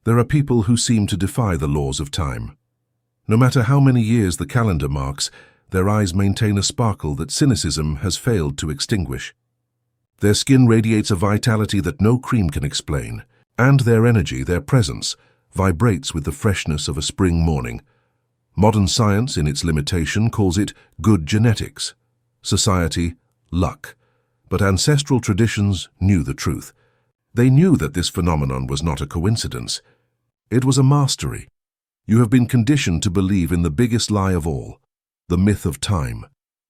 There are people who seem to defy the laws of time. No matter how many years the calendar marks, their eyes maintain a sparkle that cynicism has failed to extinguish. Their skin radiates a vitality that no cream can explain, and their energy, their presence, vibrates with the freshness of a spring morning. Modern science, in its limitation, calls it good genetics. Society, luck. But ancestral traditions knew the truth. They knew that this phenomenon was not a coincidence. It was a mastery. You have been conditioned to believe in the biggest lie of all, the myth of time.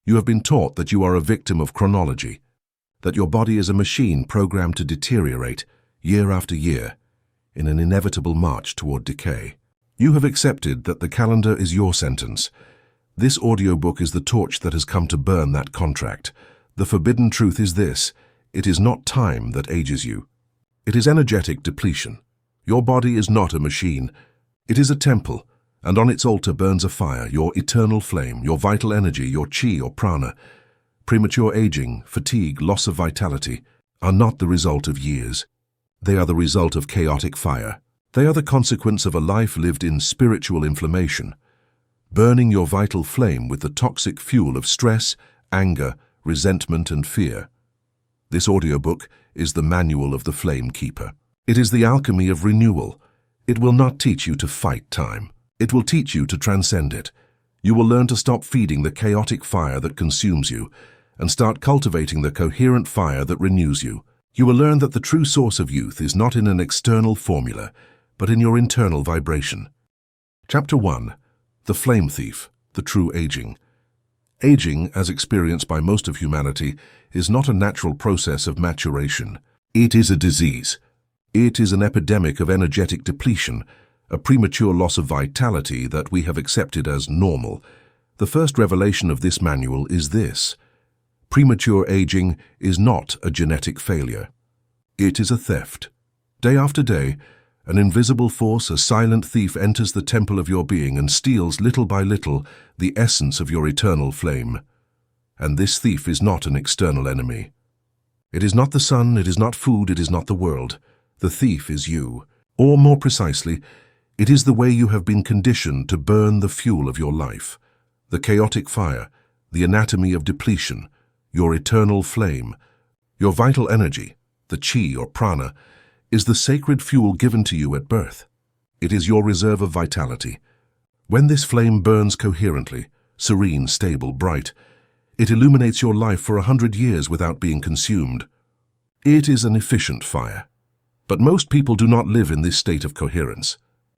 You have been taught that you are a victim of chronology, that your body is a machine programmed to deteriorate year after year in an inevitable march toward decay. You have accepted that the calendar is your sentence. This audiobook is the torch that has come to burn that contract. The forbidden truth is this: it is not time that ages you. It is energetic depletion. Your body is not a machine. It is a temple, and on its altar burns a fire, your eternal flame, your vital energy, your chi or prana. Premature aging, fatigue, loss of vitality are not the result of years. They are the result of chaotic fire. They are the consequence of a life lived in spiritual inflammation, burning your vital flame with the toxic fuel of stress, anger, resentment, and fear. This audiobook is the manual of the flame keeper. It is the alchemy of renewal. It will not teach you to fight time. It will teach you to transcend it. You will learn to stop feeding the chaotic fire that consumes you and start cultivating the coherent fire that renews you. You will learn that the true source of youth is not in an external formula, but in your internal vibration. Chapter 1. The Flame Thief, the True Aging. Aging, as experienced by most of humanity, is not a natural process of maturation. It is a disease. It is an epidemic of energetic depletion, a premature loss of vitality that we have accepted as normal. The first revelation of this manual is this: premature aging is not a genetic failure. It is a theft. Day after day, an invisible force, a silent thief, enters the temple of your being and steals little by little the essence of your eternal flame. And this thief is not an external enemy. It is not the sun, it is not food, it is not the world. The thief is you. Or more precisely, it is the way you have been conditioned to burn the fuel of your life, the chaotic fire, the anatomy of depletion, your eternal flame. Your vital energy, the chi or prana, is the sacred fuel given to you at birth. It is your reserve of vitality. When this flame burns coherently, serene, stable, bright, it illuminates your life for 100 years without being consumed. It is an efficient fire. But most people do not live in this state of coherence.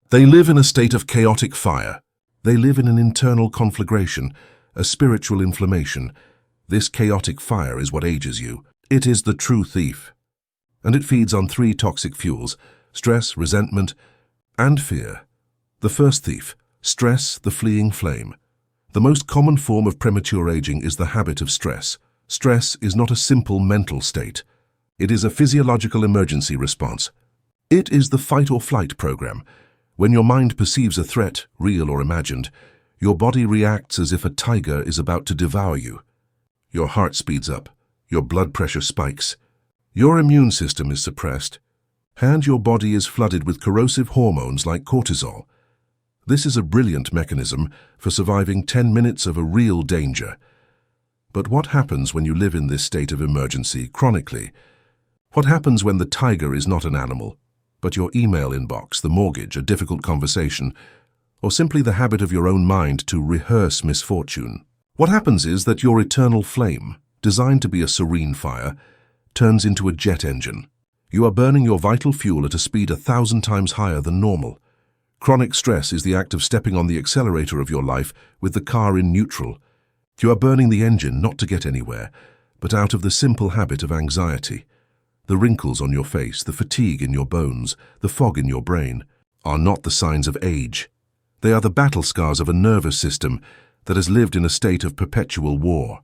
They live in a state of chaotic fire. They live in an internal conflagration, a spiritual inflammation. This chaotic fire is what ages you. It is the true thief. And it feeds on 3 toxic fuels: stress, resentment, and fear. The first thief, stress, the fleeing flame. The most common form of premature aging is the habit of stress. Stress is not a simple mental state. It is a physiological emergency response. It is the fight or flight program. When your mind perceives a threat, real or imagined, your body reacts as if a tiger is about to devour you. Your heart speeds up, your blood pressure spikes, your immune system is suppressed, and your body is flooded with corrosive hormones like cortisol. This is a brilliant mechanism for surviving 10 minutes of a real danger. But what happens when you live in this state of emergency chronically? What happens when the tiger is not an animal, but your email inbox, the mortgage, a difficult conversation, or simply the habit of your own mind to rehearse misfortune? What happens is that your eternal flame, designed to be a serene fire, turns into a jet engine. You are burning your vital fuel at a speed 1,000 times higher than normal. Chronic stress is the act of stepping on the accelerator of your life with the car in neutral. You are burning the engine not to get anywhere, but out of the simple habit of anxiety. The wrinkles on your face, the fatigue in your bones, the fog in your brain are not the signs of age. They are the battle scars of a nervous system that has lived in a state of perpetual war.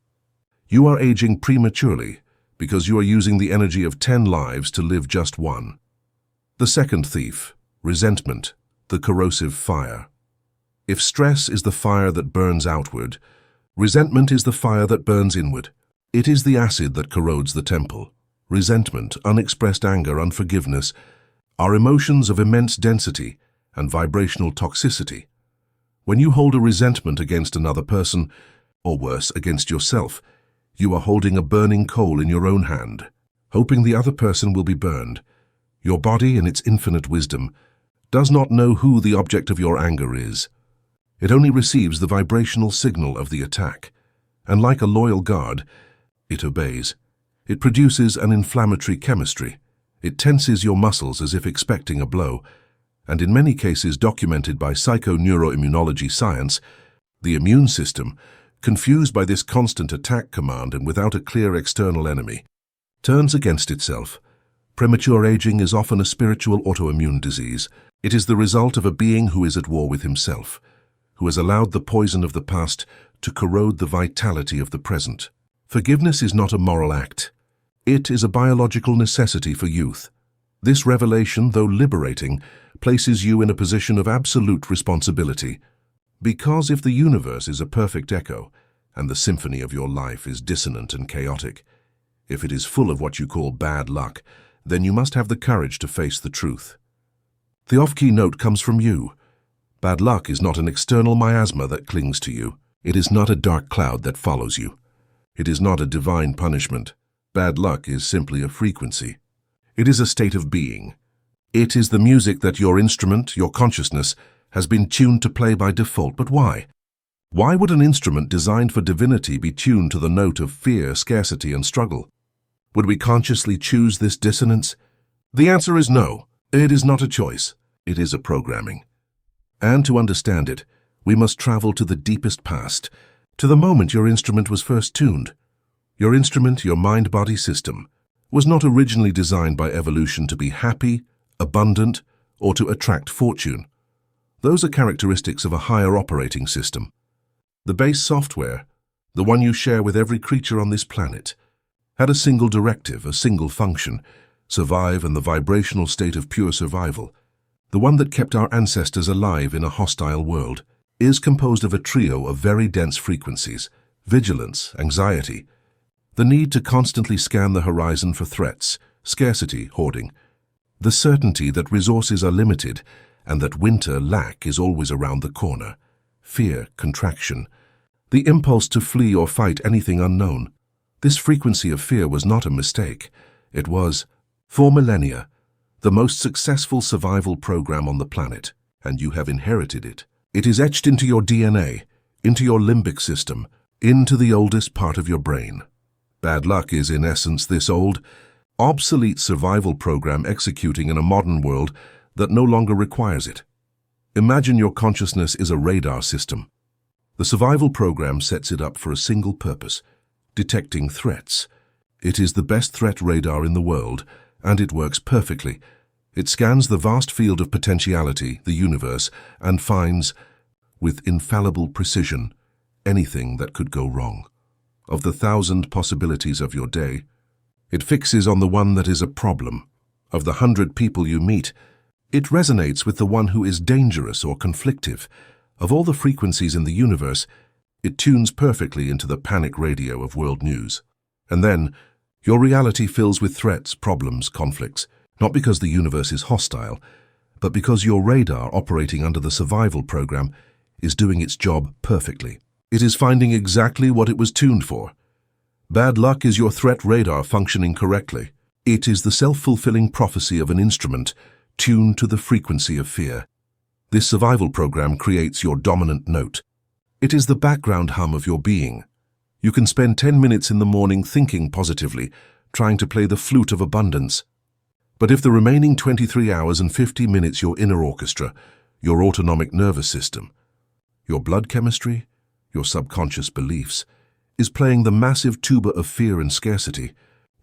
You are aging prematurely because you are using the energy of 10 lives to live just one. The second thief, resentment, the corrosive fire. If stress is the fire that burns outward, resentment is the fire that burns inward. It is the acid that corrodes the temple. Resentment, unexpressed anger, unforgiveness are emotions of immense density and vibrational toxicity. When you hold a resentment against another person, or worse, against yourself, you are holding a burning coal in your own hand, hoping the other person will be burned. Your body, in its infinite wisdom, does not know who the object of your anger is. It only receives the vibrational signal of the attack, and like a loyal guard, it obeys. It produces an inflammatory chemistry. It tenses your muscles as if expecting a blow, and in many cases documented by psychoneuroimmunology science, the immune system, confused by this constant attack command and without a clear external enemy, turns against itself. Premature aging is often a spiritual autoimmune disease. It is the result of a being who is at war with himself, who has allowed the poison of the past to corrode the vitality of the present. Forgiveness is not a moral act. It is a biological necessity for youth. This revelation, though liberating, places you in a position of absolute responsibility. Because if the universe is a perfect echo, and the symphony of your life is dissonant and chaotic, if it is full of what you call bad luck, then you must have the courage to face the truth. The off-key note comes from you. Bad luck is not an external miasma that clings to you. It is not a dark cloud that follows you. It is not a divine punishment. Bad luck is simply a frequency. It is a state of being. It is the music that your instrument, your consciousness, has been tuned to play by default. But why? Why would an instrument designed for divinity be tuned to the note of fear, scarcity, and struggle? Would we consciously choose this dissonance? The answer is no. It is not a choice. It is a programming. And to understand it, we must travel to the deepest past, to the moment your instrument was first tuned. Your instrument, your mind-body system, was not originally designed by evolution to be happy, abundant, or to attract fortune. Those are characteristics of a higher operating system. The base software, the one you share with every creature on this planet, had a single directive, a single function: survive in the vibrational state of pure survival. The one that kept our ancestors alive in a hostile world is composed of a trio of very dense frequencies: vigilance, anxiety, the need to constantly scan the horizon for threats, scarcity, hoarding, the certainty that resources are limited and that winter, lack, is always around the corner, fear, contraction, the impulse to flee or fight anything unknown. This frequency of fear was not a mistake. It was, for millennia, the most successful survival program on the planet, and you have inherited it. It is etched into your DNA, into your limbic system, into the oldest part of your brain. Bad luck is, in essence, this old, obsolete survival program executing in a modern world that no longer requires it. Imagine your consciousness is a radar system. The survival program sets it up for a single purpose: detecting threats. It is the best threat radar in the world, and it works perfectly. It scans the vast field of potentiality, the universe, and finds, with infallible precision, anything that could go wrong. Of the 1,000 possibilities of your day, it fixes on the one that is a problem. Of the 100 people you meet, it resonates with the one who is dangerous or conflictive. Of all the frequencies in the universe, it tunes perfectly into the panic radio of world news. And then, your reality fills with threats, problems, conflicts, not because the universe is hostile, but because your radar operating under the survival program is doing its job perfectly. It is finding exactly what it was tuned for. Bad luck is your threat radar functioning correctly. It is the self-fulfilling prophecy of an instrument tuned to the frequency of fear. This survival program creates your dominant note. It is the background hum of your being. You can spend 10 minutes in the morning thinking positively, trying to play the flute of abundance. But if the remaining 23 hours and 50 minutes your inner orchestra, your autonomic nervous system, your blood chemistry, your subconscious beliefs, is playing the massive tuba of fear and scarcity,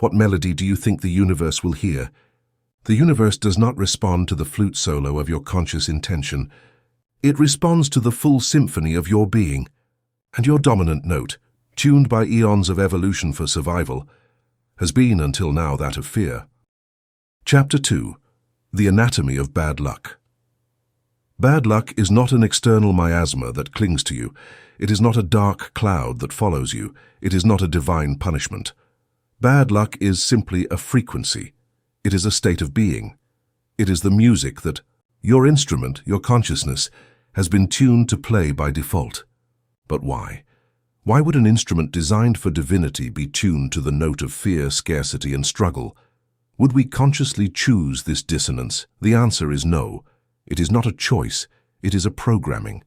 what melody do you think the universe will hear? The universe does not respond to the flute solo of your conscious intention. It responds to the full symphony of your being. And your dominant note, tuned by eons of evolution for survival, has been until now that of fear. Chapter 2. The Anatomy of Bad Luck. Bad luck is not an external miasma that clings to you. It is not a dark cloud that follows you. It is not a divine punishment. Bad luck is simply a frequency. It is a state of being. It is the music that your instrument, your consciousness, has been tuned to play by default. But why? Why would an instrument designed for divinity be tuned to the note of fear, scarcity, and struggle? Would we consciously choose this dissonance? The answer is no. It is not a choice, it is a programming.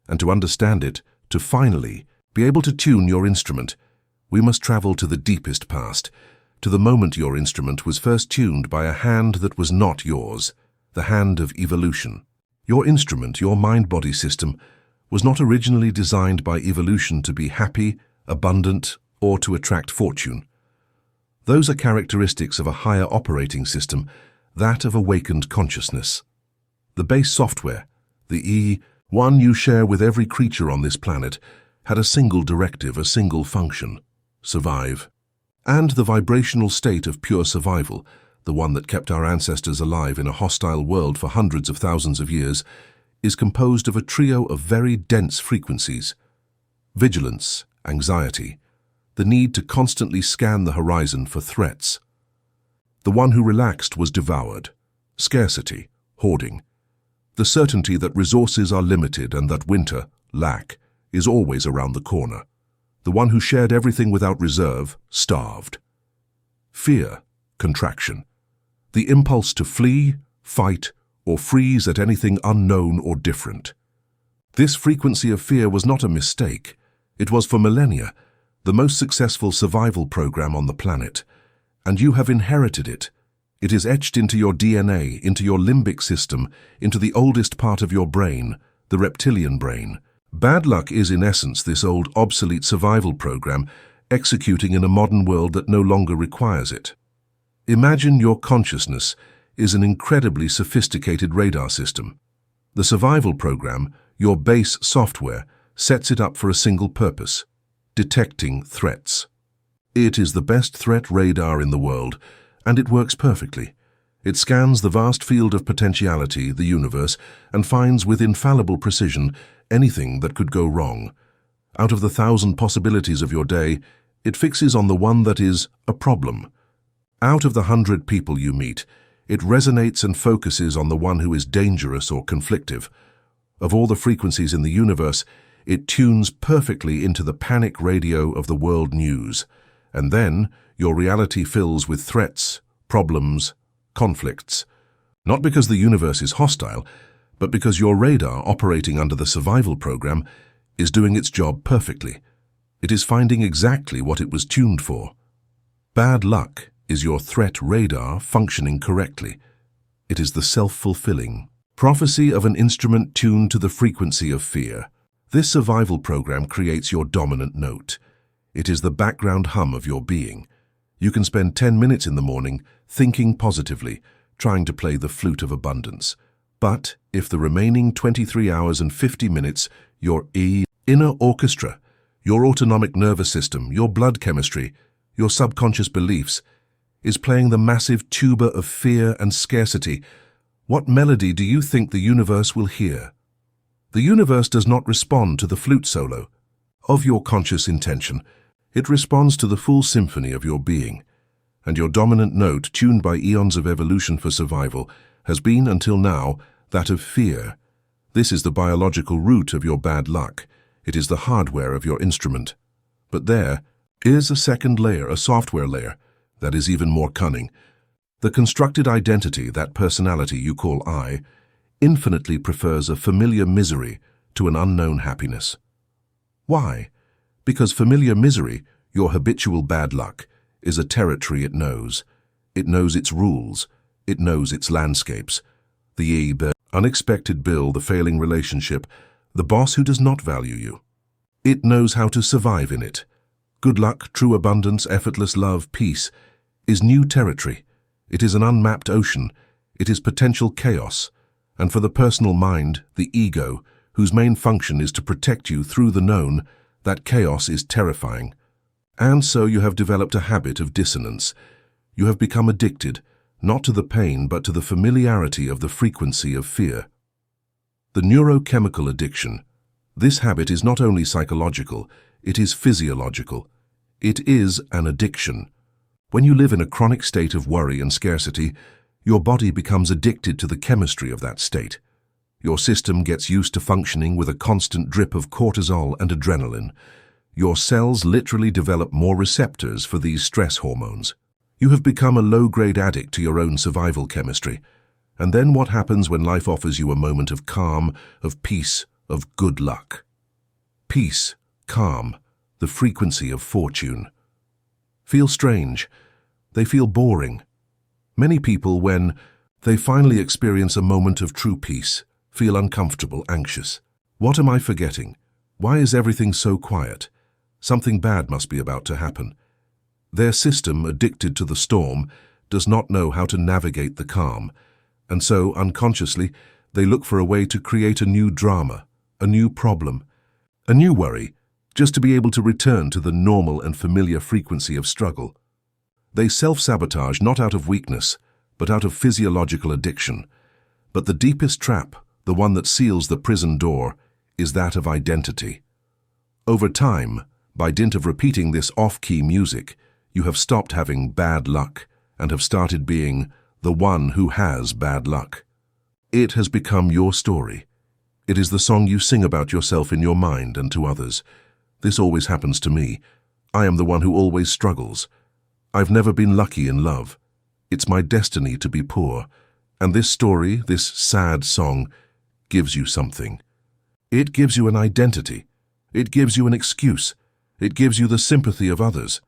And to understand it, to finally be able to tune your instrument, we must travel to the deepest past, to the moment your instrument was first tuned by a hand that was not yours, the hand of evolution. Your instrument, your mind-body system, was not originally designed by evolution to be happy, abundant, or to attract fortune. Those are characteristics of a higher operating system, that of awakened consciousness. The base software, the one you share with every creature on this planet, had a single directive, a single function: survive. And the vibrational state of pure survival, the one that kept our ancestors alive in a hostile world for hundreds of thousands of years, is composed of a trio of very dense frequencies: vigilance, anxiety, the need to constantly scan the horizon for threats. The one who relaxed was devoured: scarcity, hoarding, the certainty that resources are limited and that winter, lack, is always around the corner. The one who shared everything without reserve starved. Fear, contraction, the impulse to flee, fight, or freeze at anything unknown or different. This frequency of fear was not a mistake. It was for millennia the most successful survival program on the planet, and you have inherited it. It is etched into your DNA, into your limbic system, into the oldest part of your brain, the reptilian brain. Bad luck is, in essence, this old, obsolete survival program executing in a modern world that no longer requires it. Imagine your consciousness is an incredibly sophisticated radar system. The survival program, your base software, sets it up for a single purpose: detecting threats. It is the best threat radar in the world, and it works perfectly. It scans the vast field of potentiality, the universe, and finds with infallible precision anything that could go wrong. Out of the 1,000 possibilities of your day, it fixes on the one that is a problem. Out of the 100 people you meet, it resonates and focuses on the one who is dangerous or conflictive. Of all the frequencies in the universe, it tunes perfectly into the panic radio of the world news. And then your reality fills with threats, problems, conflicts. Not because the universe is hostile, but because your radar, operating under the survival program, is doing its job perfectly. It is finding exactly what it was tuned for. Bad luck is your threat radar functioning correctly. It is the self-fulfilling prophecy of an instrument tuned to the frequency of fear. This survival program creates your dominant note. It is the background hum of your being. You can spend 10 minutes in the morning thinking positively, trying to play the flute of abundance. But if the remaining 23 hours and 50 minutes, your inner orchestra, your autonomic nervous system, your blood chemistry, your subconscious beliefs, is playing the massive tuba of fear and scarcity, what melody do you think the universe will hear? The universe does not respond to the flute solo of your conscious intention. It responds to the full symphony of your being. And your dominant note, tuned by eons of evolution for survival, has been, until now, that of fear. This is the biological root of your bad luck. It is the hardware of your instrument. But there is a second layer, a software layer, that is even more cunning. The constructed identity, that personality you call I, infinitely prefers a familiar misery to an unknown happiness. Why? Because familiar misery, your habitual bad luck, is a territory it knows. It knows its rules. It knows its landscapes. The unexpected bill, the failing relationship, the boss who does not value you. It knows how to survive in it. Good luck, true abundance, effortless love, peace, is new territory. It is an unmapped ocean. It is potential chaos. And for the personal mind, the ego, whose main function is to protect you through the known, that chaos is terrifying. And so you have developed a habit of dissonance. You have become addicted, not to the pain but to the familiarity of the frequency of fear. The neurochemical addiction. This habit is not only psychological, it is physiological. It is an addiction. When you live in a chronic state of worry and scarcity, Your body becomes addicted to the chemistry of that state. Your system gets used to functioning with a constant drip of cortisol and adrenaline. Your cells literally develop more receptors for these stress hormones. You have become a low-grade addict to your own survival chemistry. And then what happens when life offers you a moment of calm, of peace, of good luck? Peace, calm, the frequency of fortune. Feel strange. They feel boring. Many people, when they finally experience a moment of true peace, feel uncomfortable, anxious. What am I forgetting? Why is everything so quiet? Something bad must be about to happen. Their system, addicted to the storm, does not know how to navigate the calm, and so, unconsciously, they look for a way to create a new drama, a new problem, a new worry, just to be able to return to the normal and familiar frequency of struggle. They self-sabotage not out of weakness, but out of physiological addiction. But the deepest trap, the one that seals the prison door, is that of identity. Over time, by dint of repeating this off-key music, you have stopped having bad luck and have started being the one who has bad luck. It has become your story. It is the song you sing about yourself in your mind and to others. This always happens to me. I am the one who always struggles. I've never been lucky in love. It's my destiny to be poor. And this story, this sad song, gives you something. It gives you an identity. It gives you an excuse. It gives you the sympathy of others.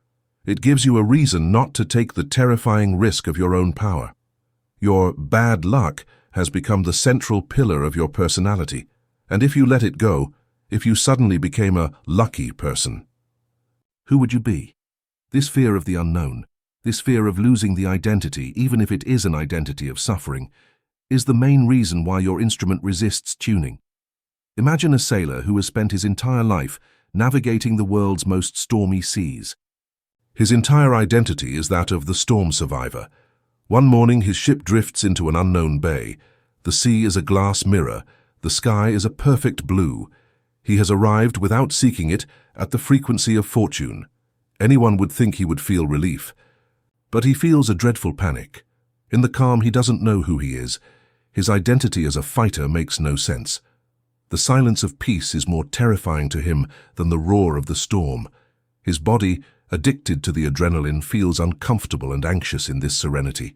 It gives you a reason not to take the terrifying risk of your own power. Your bad luck has become the central pillar of your personality, and if you let it go, if you suddenly became a lucky person, who would you be? This fear of the unknown, this fear of losing the identity, even if it is an identity of suffering, is the main reason why your instrument resists tuning. Imagine a sailor who has spent his entire life navigating the world's most stormy seas. His entire identity is that of the storm survivor. One morning his ship drifts into an unknown bay. The sea is a glass mirror. The sky is a perfect blue. He has arrived, without seeking it, at the frequency of fortune. Anyone would think he would feel relief. But he feels a dreadful panic. In the calm, he doesn't know who he is. His identity as a fighter makes no sense. The silence of peace is more terrifying to him than the roar of the storm. His body, addicted to the adrenaline, feels uncomfortable and anxious in this serenity.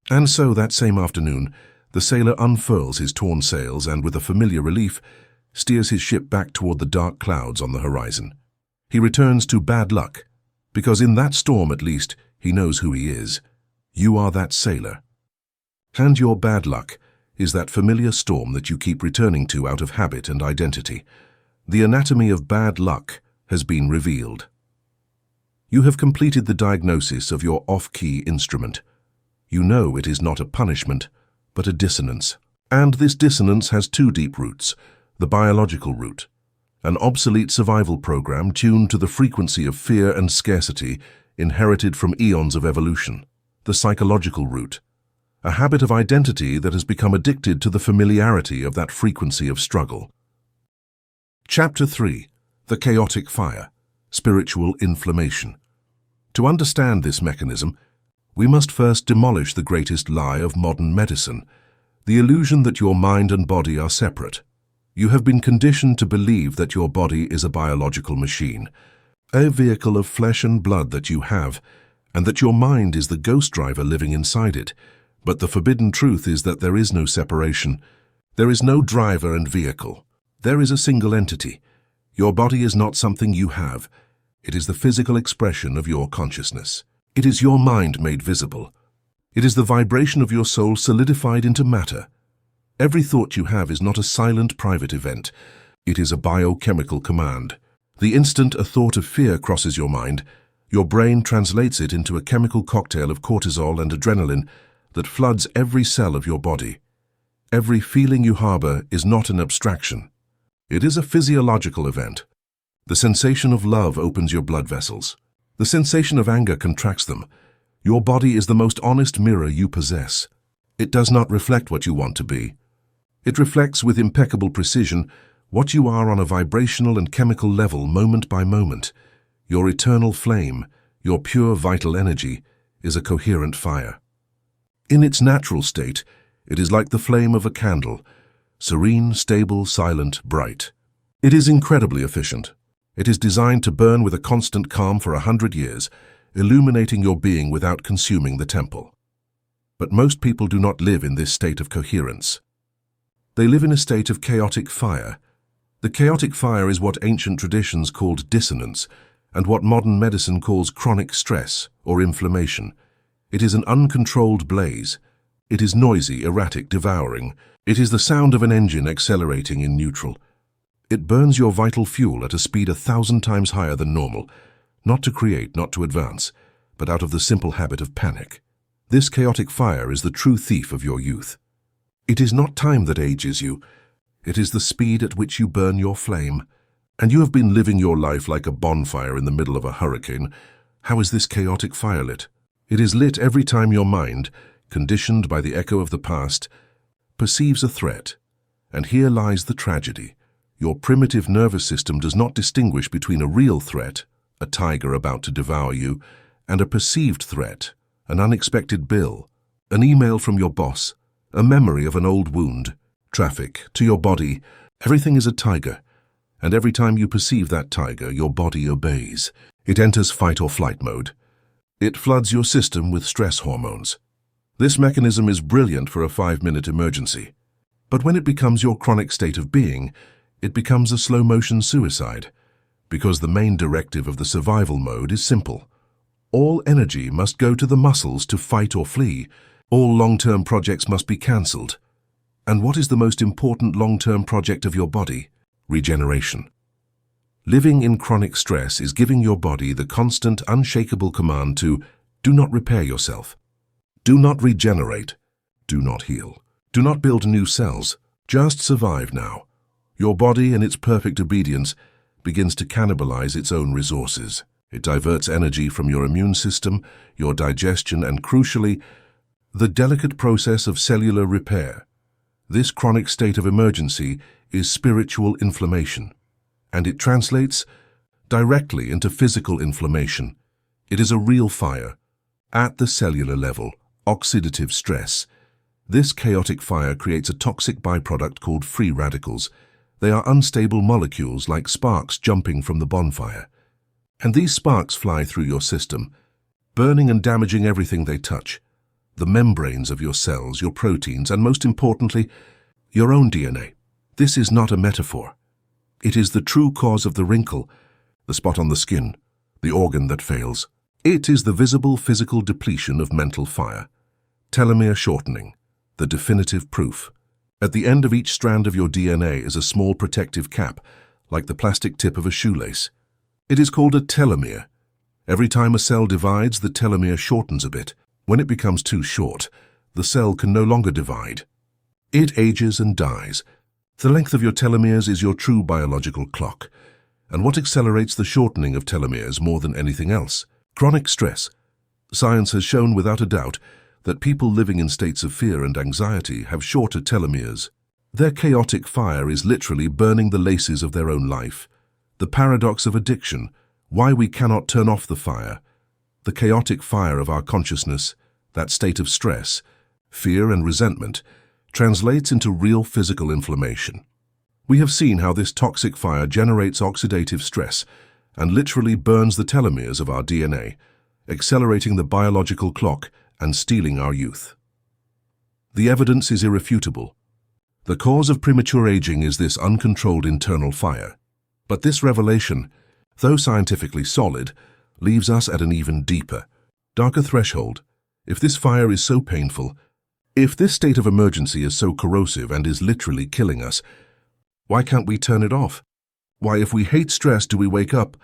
And so, that same afternoon, the sailor unfurls his torn sails and, with a familiar relief, steers his ship back toward the dark clouds on the horizon. He returns to bad luck, because in that storm, at least, he knows who he is. You are that sailor. And your bad luck is that familiar storm that you keep returning to out of habit and identity. The anatomy of bad luck has been revealed. You have completed the diagnosis of your off-key instrument. You know it is not a punishment, but a dissonance. And this dissonance has two deep roots: the biological root, an obsolete survival program tuned to the frequency of fear and scarcity inherited from eons of evolution; the psychological root, a habit of identity that has become addicted to the familiarity of that frequency of struggle. Chapter 3. The Chaotic Fire, Spiritual Inflammation. To understand this mechanism, we must first demolish the greatest lie of modern medicine, the illusion that your mind and body are separate. You have been conditioned to believe that your body is a biological machine, a vehicle of flesh and blood that you have, and that your mind is the ghost driver living inside it. But the forbidden truth is that there is no separation. There is no driver and vehicle. There is a single entity. Your body is not something you have. It is the physical expression of your consciousness. It is your mind made visible. It is the vibration of your soul solidified into matter. Every thought you have is not a silent private event. It is a biochemical command. The instant a thought of fear crosses your mind, your brain translates it into a chemical cocktail of cortisol and adrenaline that floods every cell of your body. Every feeling you harbor is not an abstraction. It is a physiological event. The sensation of love opens your blood vessels. The sensation of anger contracts them. Your body is the most honest mirror you possess. It does not reflect what you want to be. It reflects with impeccable precision what you are on a vibrational and chemical level, moment by moment. Your eternal flame, your pure vital energy, is a coherent fire. In its natural state, it is like the flame of a candle, serene, stable, silent, bright. It is incredibly efficient. It is designed to burn with a constant calm for 100 years, illuminating your being without consuming the temple. But most people do not live in this state of coherence. They live in a state of chaotic fire. The chaotic fire is what ancient traditions called dissonance, and what modern medicine calls chronic stress or inflammation. It is an uncontrolled blaze. It is noisy, erratic, devouring. It is the sound of an engine accelerating in neutral. It burns your vital fuel at a speed 1,000 times higher than normal, not to create, not to advance, but out of the simple habit of panic. This chaotic fire is the true thief of your youth. It is not time that ages you. It is the speed at which you burn your flame. And you have been living your life like a bonfire in the middle of a hurricane. How is this chaotic fire lit? It is lit every time your mind, conditioned by the echo of the past, perceives a threat. And here lies the tragedy. Your primitive nervous system does not distinguish between a real threat, a tiger about to devour you, and a perceived threat, an unexpected bill, an email from your boss, a memory of an old wound, traffic, to your body. Everything is a tiger, and every time you perceive that tiger, your body obeys. It enters fight or flight mode. It floods your system with stress hormones. This mechanism is brilliant for a 5-minute emergency. But when it becomes your chronic state of being, it becomes a slow-motion suicide, because the main directive of the survival mode is simple. All energy must go to the muscles to fight or flee. All long-term projects must be cancelled. And what is the most important long-term project of your body? Regeneration. Living in chronic stress is giving your body the constant, unshakable command to do not repair yourself. Do not regenerate. Do not heal. Do not build new cells. Just survive now. Your body, in its perfect obedience, begins to cannibalize its own resources. It diverts energy from your immune system, your digestion, and crucially, the delicate process of cellular repair. This chronic state of emergency is spiritual inflammation, and it translates directly into physical inflammation. It is a real fire. At the cellular level, oxidative stress. This chaotic fire creates a toxic byproduct called free radicals. They are unstable molecules like sparks jumping from the bonfire. And these sparks fly through your system, burning and damaging everything they touch. The membranes of your cells, your proteins, and most importantly, your own DNA. This is not a metaphor. It is the true cause of the wrinkle, the spot on the skin, the organ that fails. It is the visible physical depletion of mental fire. Telomere shortening, the definitive proof. At the end of each strand of your DNA is a small protective cap, like the plastic tip of a shoelace. It is called a telomere. Every time a cell divides, the telomere shortens a bit. When it becomes too short, the cell can no longer divide. It ages and dies. The length of your telomeres is your true biological clock. And what accelerates the shortening of telomeres more than anything else? Chronic stress. Science has shown without a doubt that people living in states of fear and anxiety have shorter telomeres. Their chaotic fire is literally burning the laces of their own life. The paradox of addiction, why we cannot turn off the fire. The chaotic fire of our consciousness, that state of stress, fear and resentment, translates into real physical inflammation. We have seen how this toxic fire generates oxidative stress and literally burns the telomeres of our DNA, accelerating the biological clock and stealing our youth. The evidence is irrefutable. The cause of premature aging is this uncontrolled internal fire. But this revelation, though scientifically solid, leaves us at an even deeper, darker threshold. If this fire is so painful, if this state of emergency is so corrosive and is literally killing us, why can't we turn it off? Why, if we hate stress, do we wake up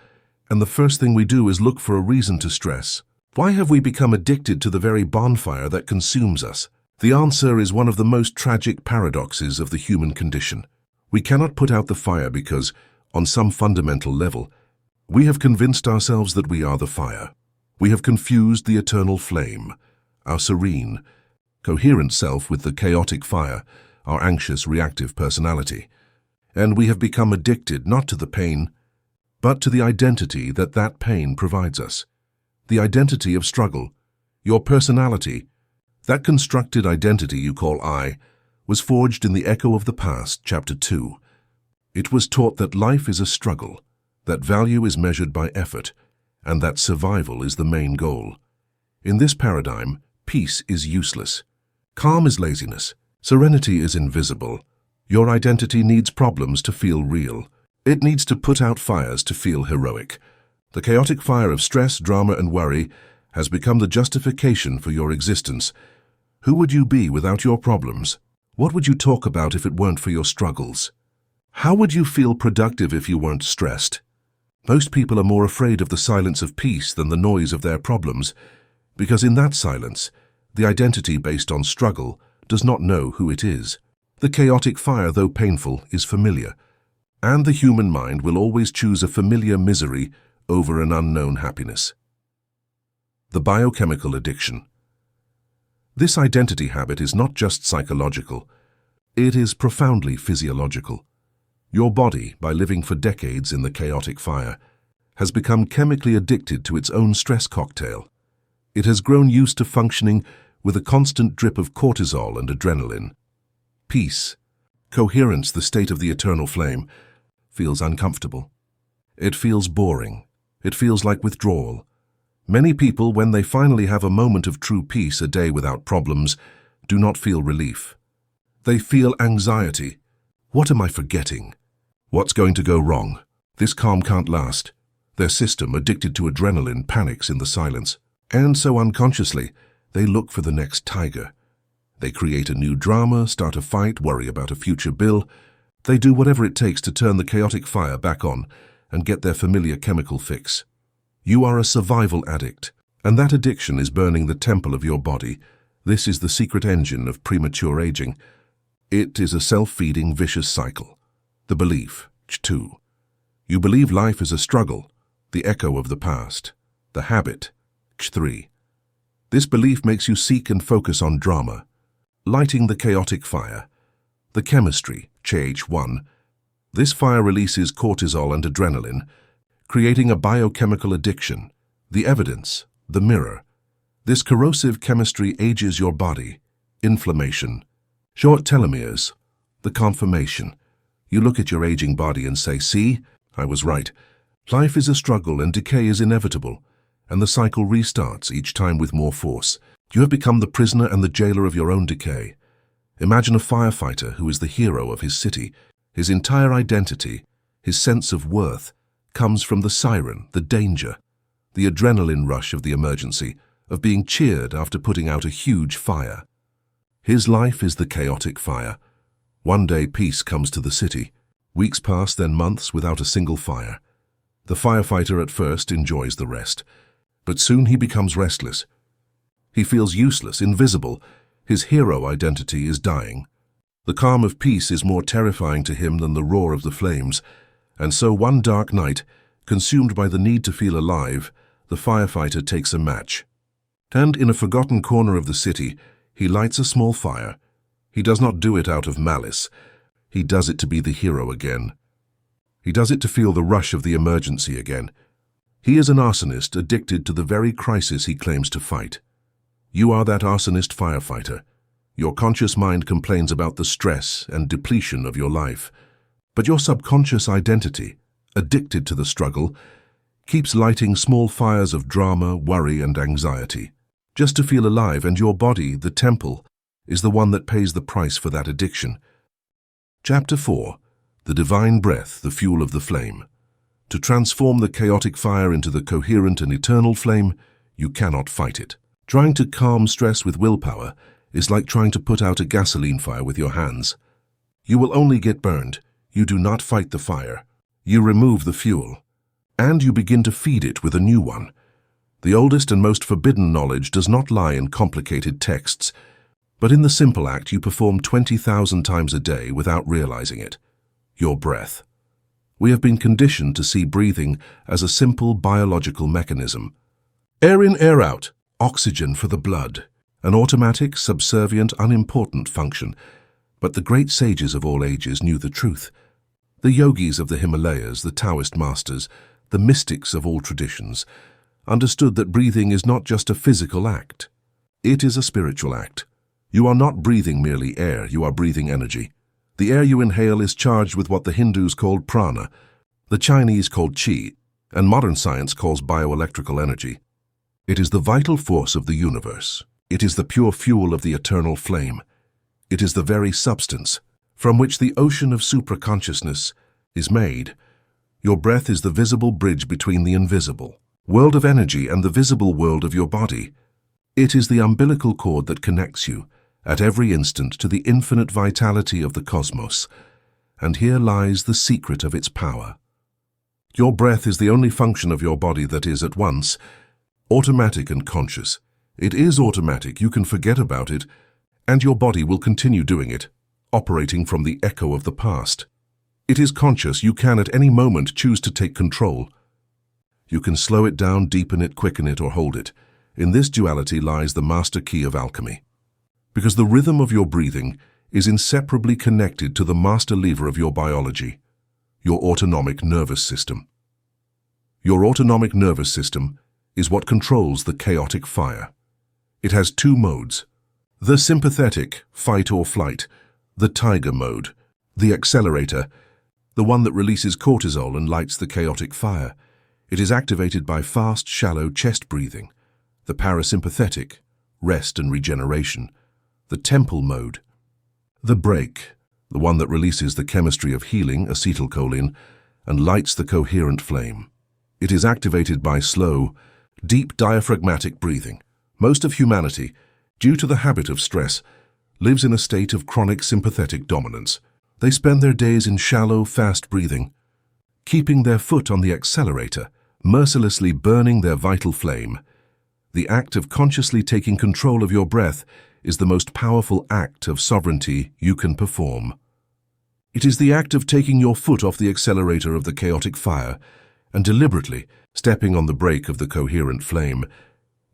and the first thing we do is look for a reason to stress? Why have we become addicted to the very bonfire that consumes us? The answer is one of the most tragic paradoxes of the human condition. We cannot put out the fire because, on some fundamental level, we have convinced ourselves that we are the fire. We have confused the eternal flame, our serene, coherent self with the chaotic fire, our anxious, reactive personality. And we have become addicted not to the pain, but to the identity that that pain provides us. The identity of struggle, your personality, That constructed identity you call I was forged in the echo of the past, chapter 2. It was taught that life is a struggle, that value is measured by effort, and that survival is the main goal. In this paradigm, peace is useless. Calm is laziness. Serenity is invisible. Your identity needs problems to feel real. It needs to put out fires to feel heroic. The chaotic fire of stress, drama, and worry has become the justification for your existence. Who would you be without your problems? What would you talk about if it weren't for your struggles? How would you feel productive if you weren't stressed? Most people are more afraid of the silence of peace than the noise of their problems, because in that silence, the identity based on struggle does not know who it is. The chaotic fire, though painful, is familiar, and the human mind will always choose a familiar misery over an unknown happiness. The biochemical addiction. This identity habit is not just psychological, it is profoundly physiological. Your body, by living for decades in the chaotic fire, has become chemically addicted to its own stress cocktail. It has grown used to functioning with a constant drip of cortisol and adrenaline. Peace, coherence, the state of the eternal flame, feels uncomfortable. It feels boring. It feels like withdrawal. Many people, when they finally have a moment of true peace, a day without problems, do not feel relief. They feel anxiety. What am I forgetting? What's going to go wrong? This calm can't last. Their system, addicted to adrenaline, panics in the silence. And so unconsciously, they look for the next tiger. They create a new drama, start a fight, worry about a future bill. They do whatever it takes to turn the chaotic fire back on and get their familiar chemical fix. You are a survival addict, and that addiction is burning the temple of your body. This is the secret engine of premature aging. It is a self-feeding vicious cycle. The belief, 2. You believe life is a struggle, the echo of the past. The habit, 3. This belief makes you seek and focus on drama, lighting the chaotic fire. The chemistry, 1. This fire releases cortisol and adrenaline, creating a biochemical addiction. The evidence, the mirror. This corrosive chemistry ages your body. Inflammation. Short telomeres. The confirmation. You look at your aging body and say, see, I was right. Life is a struggle and decay is inevitable, and the cycle restarts each time with more force. You have become the prisoner and the jailer of your own decay. Imagine a firefighter who is the hero of his city. His entire identity, his sense of worth, comes from the siren, the danger, the adrenaline rush of the emergency, of being cheered after putting out a huge fire. His life is the chaotic fire. One day peace comes to the city. Weeks pass, then months without a single fire. The firefighter at first enjoys the rest, but soon he becomes restless. He feels useless, invisible. His hero identity is dying. The calm of peace is more terrifying to him than the roar of the flames, and so one dark night, consumed by the need to feel alive, the firefighter takes a match. And in a forgotten corner of the city, he lights a small fire. He does not do it out of malice. He does it to be the hero again. He does it to feel the rush of the emergency again. He is an arsonist addicted to the very crisis he claims to fight. You are that arsonist firefighter. Your conscious mind complains about the stress and depletion of your life, but your subconscious identity, addicted to the struggle, keeps lighting small fires of drama, worry, and anxiety, just to feel alive, and your body, the temple, is the one that pays the price for that addiction. Chapter 4. The divine breath, the fuel of the flame. To transform the chaotic fire into the coherent and eternal flame, you cannot fight it. Trying to calm stress with willpower is like trying to put out a gasoline fire with your hands. You will only get burned. You do not fight the fire. You remove the fuel, and you begin to feed it with a new one. The oldest and most forbidden knowledge does not lie in complicated texts, but in the simple act you perform 20,000 times a day without realizing it. Your breath. We have been conditioned to see breathing as a simple biological mechanism. Air in, air out. Oxygen for the blood. An automatic, subservient, unimportant function. But the great sages of all ages knew the truth. The yogis of the Himalayas, the Taoist masters, the mystics of all traditions, understood that breathing is not just a physical act. It is a spiritual act. You are not breathing merely air, you are breathing energy. The air you inhale is charged with what the Hindus called prana, the Chinese called qi, and modern science calls bioelectrical energy. It is the vital force of the universe. It is the pure fuel of the eternal flame. It is the very substance from which the ocean of supraconsciousness is made. Your breath is the visible bridge between the invisible world of energy and the visible world of your body. It is the umbilical cord that connects you at every instant to the infinite vitality of the cosmos, and here lies the secret of its power. Your breath is the only function of your body that is at once automatic and conscious. It is automatic, you can forget about it, and your body will continue doing it, operating from the echo of the past. It is conscious, you can at any moment choose to take control. You can slow it down, deepen it, quicken it, or hold it. In this duality lies the master key of alchemy. Because the rhythm of your breathing is inseparably connected to the master lever of your biology, your autonomic nervous system. Your autonomic nervous system is what controls the chaotic fire. It has two modes: the sympathetic, fight or flight, the tiger mode, the accelerator, the one that releases cortisol and lights the chaotic fire. It is activated by fast, shallow chest breathing. The parasympathetic, rest and regeneration. The temple mode, the break, the one that releases the chemistry of healing, acetylcholine, and lights the coherent flame. It is activated by slow, deep diaphragmatic breathing. Most of humanity, due to the habit of stress, lives in a state of chronic sympathetic dominance. They spend their days in shallow, fast breathing, keeping their foot on the accelerator, mercilessly burning their vital flame. The act of consciously taking control of your breath is the most powerful act of sovereignty you can perform. It is the act of taking your foot off the accelerator of the chaotic fire and deliberately stepping on the brake of the coherent flame.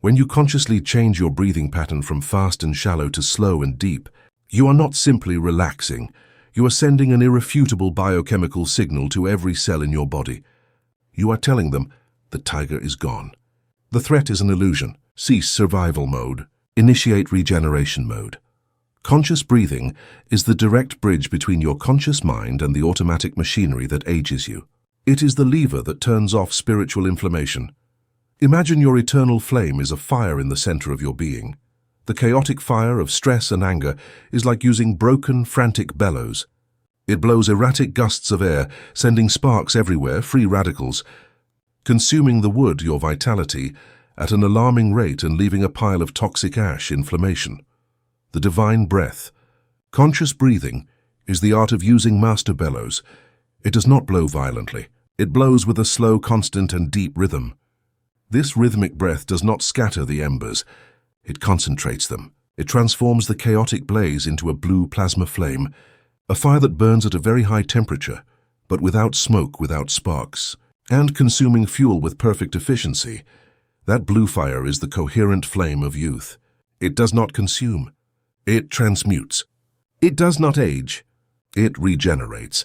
When you consciously change your breathing pattern from fast and shallow to slow and deep, you are not simply relaxing, you are sending an irrefutable biochemical signal to every cell in your body. You are telling them, the tiger is gone. The threat is an illusion. Cease survival mode. Initiate regeneration mode. Conscious breathing is the direct bridge between your conscious mind and the automatic machinery that ages you. It is the lever that turns off spiritual inflammation. Imagine your eternal flame is a fire in the center of your being. The chaotic fire of stress and anger is like using broken, frantic bellows. It blows erratic gusts of air, sending sparks everywhere, free radicals, consuming the wood, your vitality, at an alarming rate and leaving a pile of toxic ash, inflammation. The divine breath. Conscious breathing is the art of using master bellows. It does not blow violently. It blows with a slow, constant, and deep rhythm. This rhythmic breath does not scatter the embers. It concentrates them. It transforms the chaotic blaze into a blue plasma flame, a fire that burns at a very high temperature, but without smoke, without sparks, and consuming fuel with perfect efficiency. That blue fire is the coherent flame of youth. It does not consume. It transmutes. It does not age. It regenerates.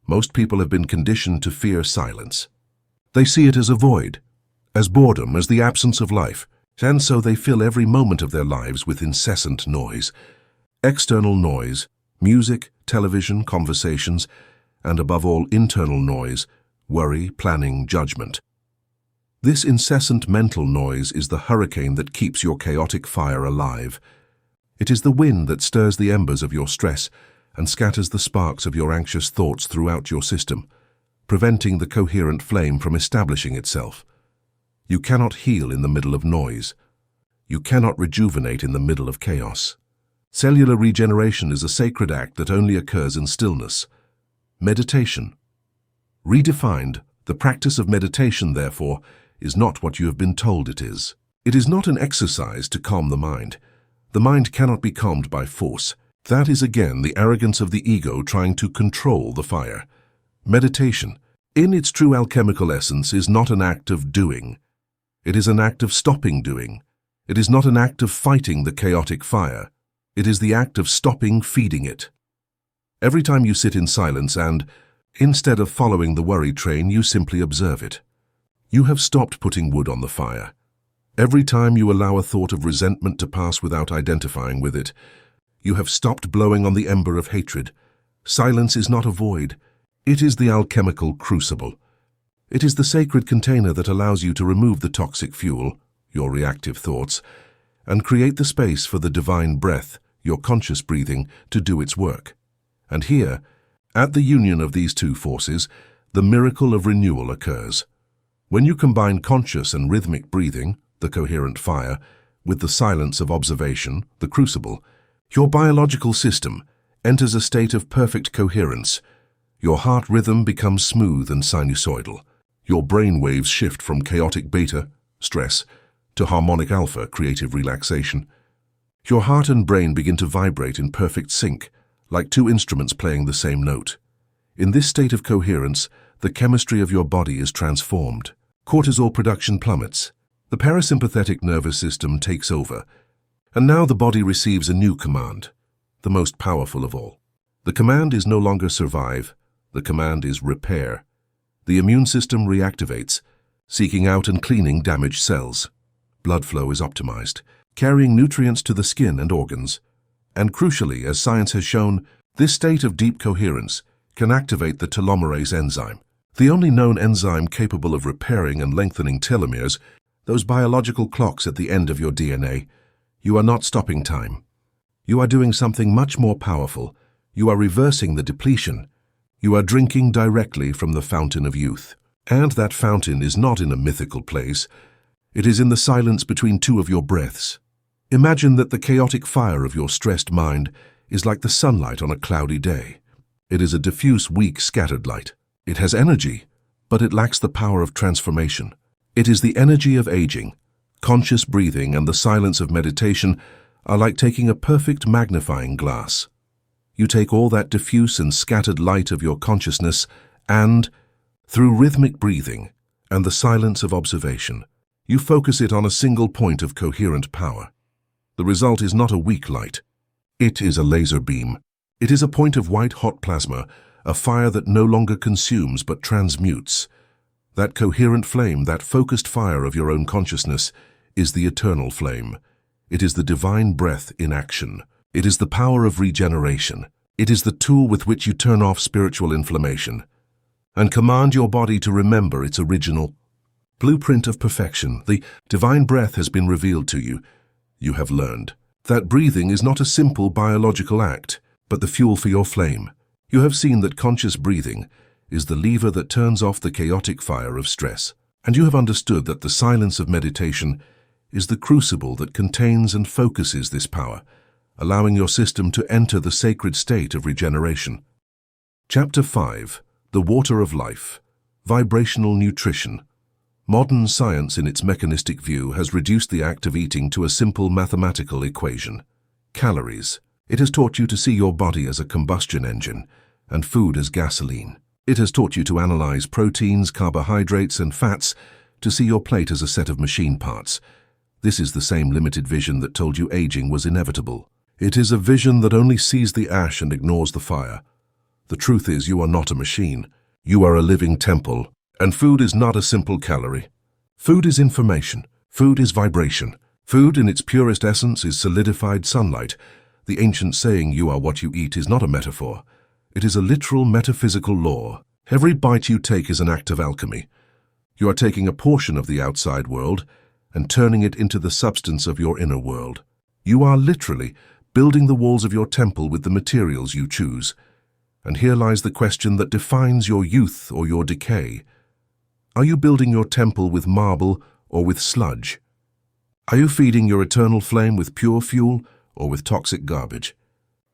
Most people have been conditioned to fear silence. They see it as a void, as boredom, as the absence of life, and so they fill every moment of their lives with incessant noise. External noise, music, television, conversations, and above all internal noise, worry, planning, judgment. This incessant mental noise is the hurricane that keeps your chaotic fire alive. It is the wind that stirs the embers of your stress and scatters the sparks of your anxious thoughts throughout your system, preventing the coherent flame from establishing itself. You cannot heal in the middle of noise. You cannot rejuvenate in the middle of chaos. Cellular regeneration is a sacred act that only occurs in stillness. Meditation. Redefined, the practice of meditation, therefore, is not what you have been told it is. It is not an exercise to calm the mind. The mind cannot be calmed by force. That is again the arrogance of the ego trying to control the fire. Meditation, in its true alchemical essence, is not an act of doing. It is an act of stopping doing. It is not an act of fighting the chaotic fire. It is the act of stopping feeding it. Every time you sit in silence and, instead of following the worry train, you simply observe it, you have stopped putting wood on the fire. Every time you allow a thought of resentment to pass without identifying with it, you have stopped blowing on the ember of hatred. Silence is not a void. It is the alchemical crucible. It is the sacred container that allows you to remove the toxic fuel, your reactive thoughts, and create the space for the divine breath, your conscious breathing, to do its work. And here, at the union of these two forces, the miracle of renewal occurs. When you combine conscious and rhythmic breathing, the coherent fire, with the silence of observation, the crucible, your biological system enters a state of perfect coherence. Your heart rhythm becomes smooth and sinusoidal. Your brain waves shift from chaotic beta, stress, to harmonic alpha, creative relaxation. Your heart and brain begin to vibrate in perfect sync, like two instruments playing the same note. In this state of coherence, the chemistry of your body is transformed. Cortisol production plummets. The parasympathetic nervous system takes over, and now the body receives a new command, the most powerful of all. The command is no longer survive, the command is repair. The immune system reactivates, seeking out and cleaning damaged cells. Blood flow is optimized, carrying nutrients to the skin and organs. And crucially, as science has shown, this state of deep coherence can activate the telomerase enzyme, the only known enzyme capable of repairing and lengthening telomeres, those biological clocks at the end of your DNA. You are not stopping time. You are doing something much more powerful. You are reversing the depletion. You are drinking directly from the fountain of youth. And that fountain is not in a mythical place. It is in the silence between two of your breaths. Imagine that the chaotic fire of your stressed mind is like the sunlight on a cloudy day. It is a diffuse, weak, scattered light. It has energy, but it lacks the power of transformation. It is the energy of aging. Conscious breathing and the silence of meditation are like taking a perfect magnifying glass. You take all that diffuse and scattered light of your consciousness and, through rhythmic breathing and the silence of observation, you focus it on a single point of coherent power. The result is not a weak light. It is a laser beam. It is a point of white-hot plasma, a fire that no longer consumes but transmutes. That coherent flame, that focused fire of your own consciousness, is the eternal flame. It is the divine breath in action. It is the power of regeneration. It is the tool with which you turn off spiritual inflammation and command your body to remember its original blueprint of perfection. The divine breath has been revealed to you. You have learned that breathing is not a simple biological act, but the fuel for your flame. You have seen that conscious breathing is the lever that turns off the chaotic fire of stress. And you have understood that the silence of meditation is the crucible that contains and focuses this power, allowing your system to enter the sacred state of regeneration. Chapter 5. The Water of Life. Vibrational Nutrition. Modern science in its mechanistic view has reduced the act of eating to a simple mathematical equation. Calories. It has taught you to see your body as a combustion engine and food as gasoline. It has taught you to analyze proteins, carbohydrates, and fats to see your plate as a set of machine parts. This is the same limited vision that told you aging was inevitable. It is a vision that only sees the ash and ignores the fire. The truth is, you are not a machine. You are a living temple, and food is not a simple calorie. Food is information. Food is vibration. Food, in its purest essence, is solidified sunlight. The ancient saying, "You are what you eat," is not a metaphor. It is a literal metaphysical law. Every bite you take is an act of alchemy. You are taking a portion of the outside world and turning it into the substance of your inner world. You are literally building the walls of your temple with the materials you choose. And here lies the question that defines your youth or your decay. Are you building your temple with marble or with sludge? Are you feeding your eternal flame with pure fuel or with toxic garbage?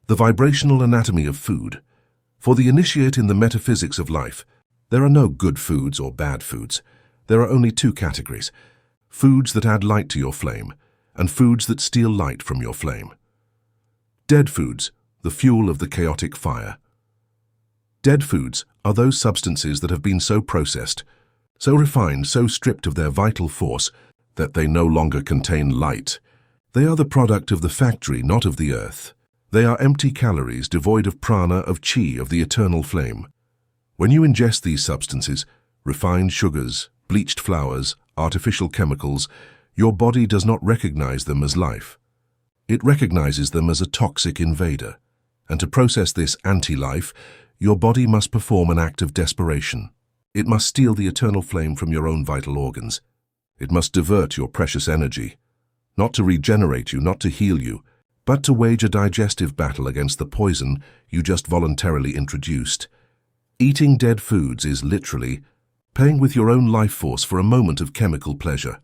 The vibrational anatomy of food. For the initiate in the metaphysics of life, there are no good foods or bad foods. There are only two categories: foods that add light to your flame, and foods that steal light from your flame. Dead foods, the fuel of the chaotic fire. Dead foods are those substances that have been so processed, so refined, so stripped of their vital force, that they no longer contain light. They are the product of the factory, not of the earth. They are empty calories devoid of prana, of chi, of the eternal flame. When you ingest these substances, refined sugars, bleached flours, artificial chemicals, Your body does not recognize them as life. It recognizes them as a toxic invader. And to process this anti-life, your body must perform an act of desperation. It must steal the eternal flame from your own vital organs. It must divert your precious energy, not to regenerate you, not to heal you, but to wage a digestive battle against the poison you just voluntarily introduced. Eating dead foods is literally paying with your own life force for a moment of chemical pleasure.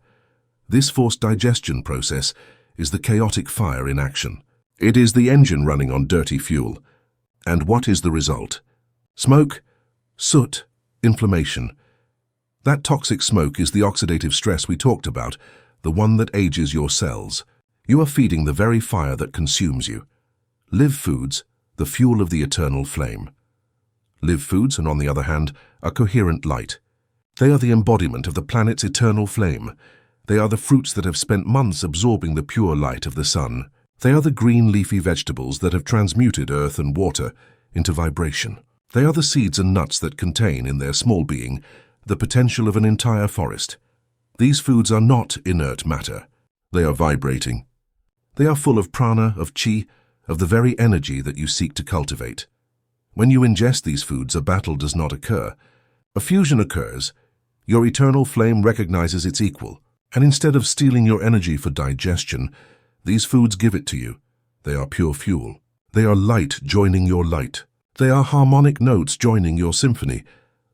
This forced digestion process is the chaotic fire in action. It is the engine running on dirty fuel. And what is the result? Smoke, soot, inflammation. That toxic smoke is the oxidative stress we talked about, the one that ages your cells. You are feeding the very fire that consumes you. Live foods, the fuel of the eternal flame. Live foods, and on the other hand, are coherent light. They are the embodiment of the planet's eternal flame. They are the fruits that have spent months absorbing the pure light of the sun. They are the green leafy vegetables that have transmuted earth and water into vibration. They are the seeds and nuts that contain, in their small being, the potential of an entire forest. These foods are not inert matter. They are vibrating. They are full of prana, of chi, of the very energy that you seek to cultivate. When you ingest these foods, a battle does not occur. A fusion occurs. Your eternal flame recognizes its equal, and instead of stealing your energy for digestion, these foods give it to you. They are pure fuel. They are light joining your light. They are harmonic notes joining your symphony.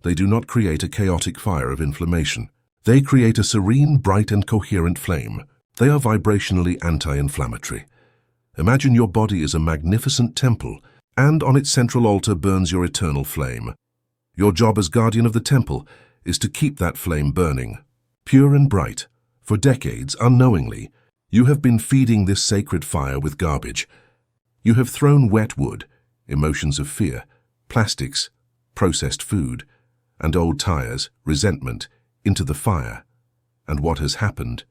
They do not create a chaotic fire of inflammation. They create a serene, bright, and coherent flame. They are vibrationally anti-inflammatory. Imagine your body is a magnificent temple, and on its central altar burns your eternal flame. Your job as guardian of the temple is to keep that flame burning, pure and bright. For decades, unknowingly, you have been feeding this sacred fire with garbage. You have thrown wet wood, emotions of fear, plastics, processed food, and old tires, resentment, into the fire. And what has happened?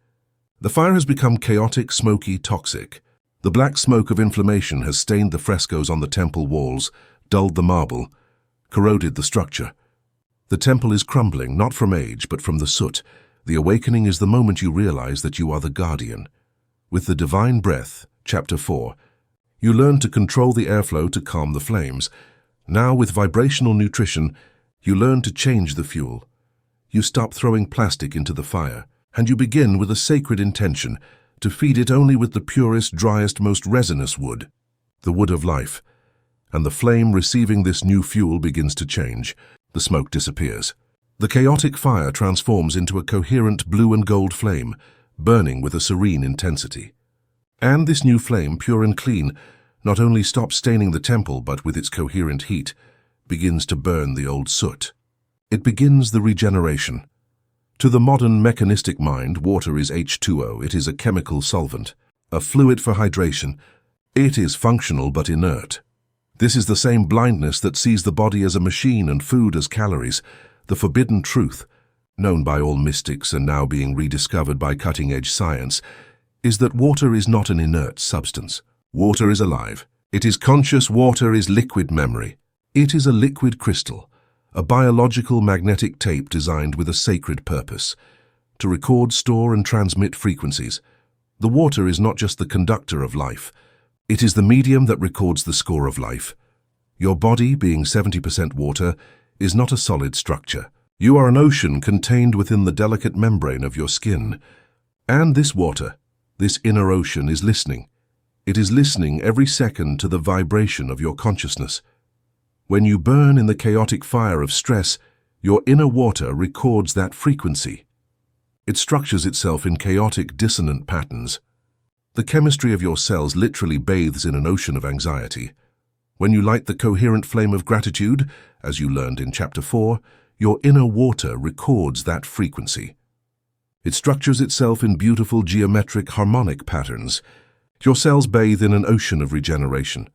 The fire has become chaotic, smoky, toxic. The black smoke of inflammation has stained the frescoes on the temple walls, dulled the marble, corroded the structure. The temple is crumbling, not from age, but from the soot. The awakening is the moment you realize that you are the guardian. With the divine breath, chapter 4, you learn to control the airflow to calm the flames. Now, with vibrational nutrition, you learn to change the fuel. You stop throwing plastic into the fire, and you begin with a sacred intention to feed it only with the purest, driest, most resinous wood, the wood of life. And the flame receiving this new fuel begins to change. The smoke disappears. The chaotic fire transforms into a coherent blue and gold flame, burning with a serene intensity. And this new flame, pure and clean, not only stops staining the temple, but with its coherent heat, begins to burn the old soot. It begins the regeneration. To the modern mechanistic mind, water is H2O. It is a chemical solvent, a fluid for hydration. It is functional but inert. This is the same blindness that sees the body as a machine and food as calories. The forbidden truth, known by all mystics and now being rediscovered by cutting-edge science, is that water is not an inert substance. Water is alive. It is conscious. Water is liquid memory. It is a liquid crystal, a biological magnetic tape designed with a sacred purpose, to record, store, and transmit frequencies. The water is not just the conductor of life. It is the medium that records the score of life. Your body, being 70% water, is not a solid structure. You are an ocean contained within the delicate membrane of your skin. And this water, this inner ocean, is listening. It is listening every second to the vibration of your consciousness. When you burn in the chaotic fire of stress, your inner water records that frequency. It structures itself in chaotic, dissonant patterns. The chemistry of your cells literally bathes in an ocean of anxiety. When you light the coherent flame of gratitude, as you learned in chapter 4, your inner water records that frequency. It structures itself in beautiful geometric harmonic patterns. Your cells bathe in an ocean of regeneration.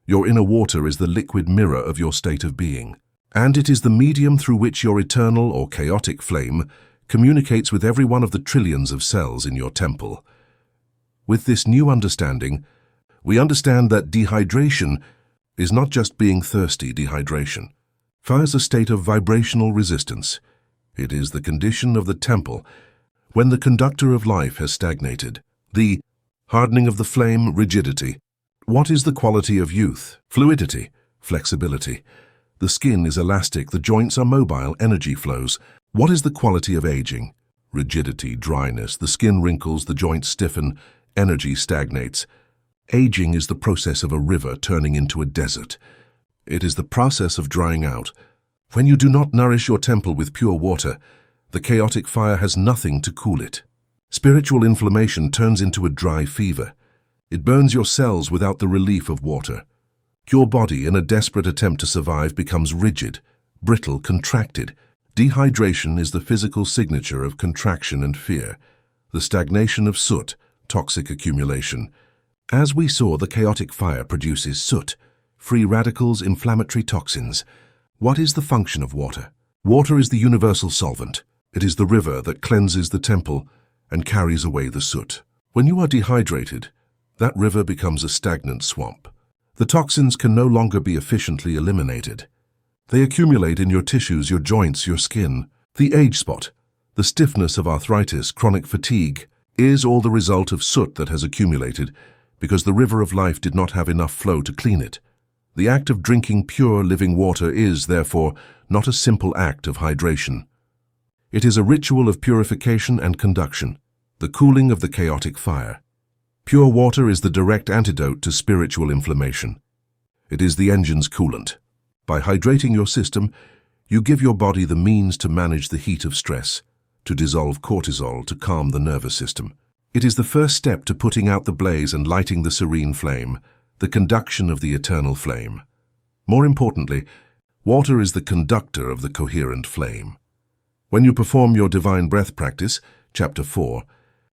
Your inner water is the liquid mirror of your state of being, and it is the medium through which your eternal or chaotic flame communicates with every one of the trillions of cells in your temple. With this new understanding, we understand that dehydration is not just being thirsty. Dehydration fires a state of vibrational resistance. It is the condition of the temple When the conductor of life has stagnated, the hardening of the flame, rigidity. What is the quality of youth? Fluidity, flexibility. The skin is elastic, the joints are mobile, energy flows. What is the quality of aging? Rigidity, dryness, the skin wrinkles, the joints stiffen, energy stagnates. Aging is the process of a river turning into a desert. It is the process of drying out. When you do not nourish your temple with pure water, the chaotic fire has nothing to cool it. Spiritual inflammation turns into a dry fever. It burns your cells without the relief of water. Your body, in a desperate attempt to survive, becomes rigid, brittle, contracted. Dehydration is the physical signature of contraction and fear, the stagnation of soot, toxic accumulation. As we saw, the chaotic fire produces soot, free radicals, inflammatory toxins. What is the function of water? Water is the universal solvent. It is the river that cleanses the temple and carries away the soot. When you are dehydrated, that river becomes a stagnant swamp. The toxins can no longer be efficiently eliminated. They accumulate in your tissues, your joints, your skin. The age spot, the stiffness of arthritis, chronic fatigue, is all the result of soot that has accumulated because the river of life did not have enough flow to clean it. The act of drinking pure living water is, therefore, not a simple act of hydration. It is a ritual of purification and conduction, the cooling of the chaotic fire. Pure water is the direct antidote to spiritual inflammation. It is the engine's coolant. By hydrating your system, you give your body the means to manage the heat of stress, to dissolve cortisol, to calm the nervous system. It is the first step to putting out the blaze and lighting the serene flame, the conduction of the eternal flame. More importantly, water is the conductor of the coherent flame. When you perform your divine breath practice, Chapter 4,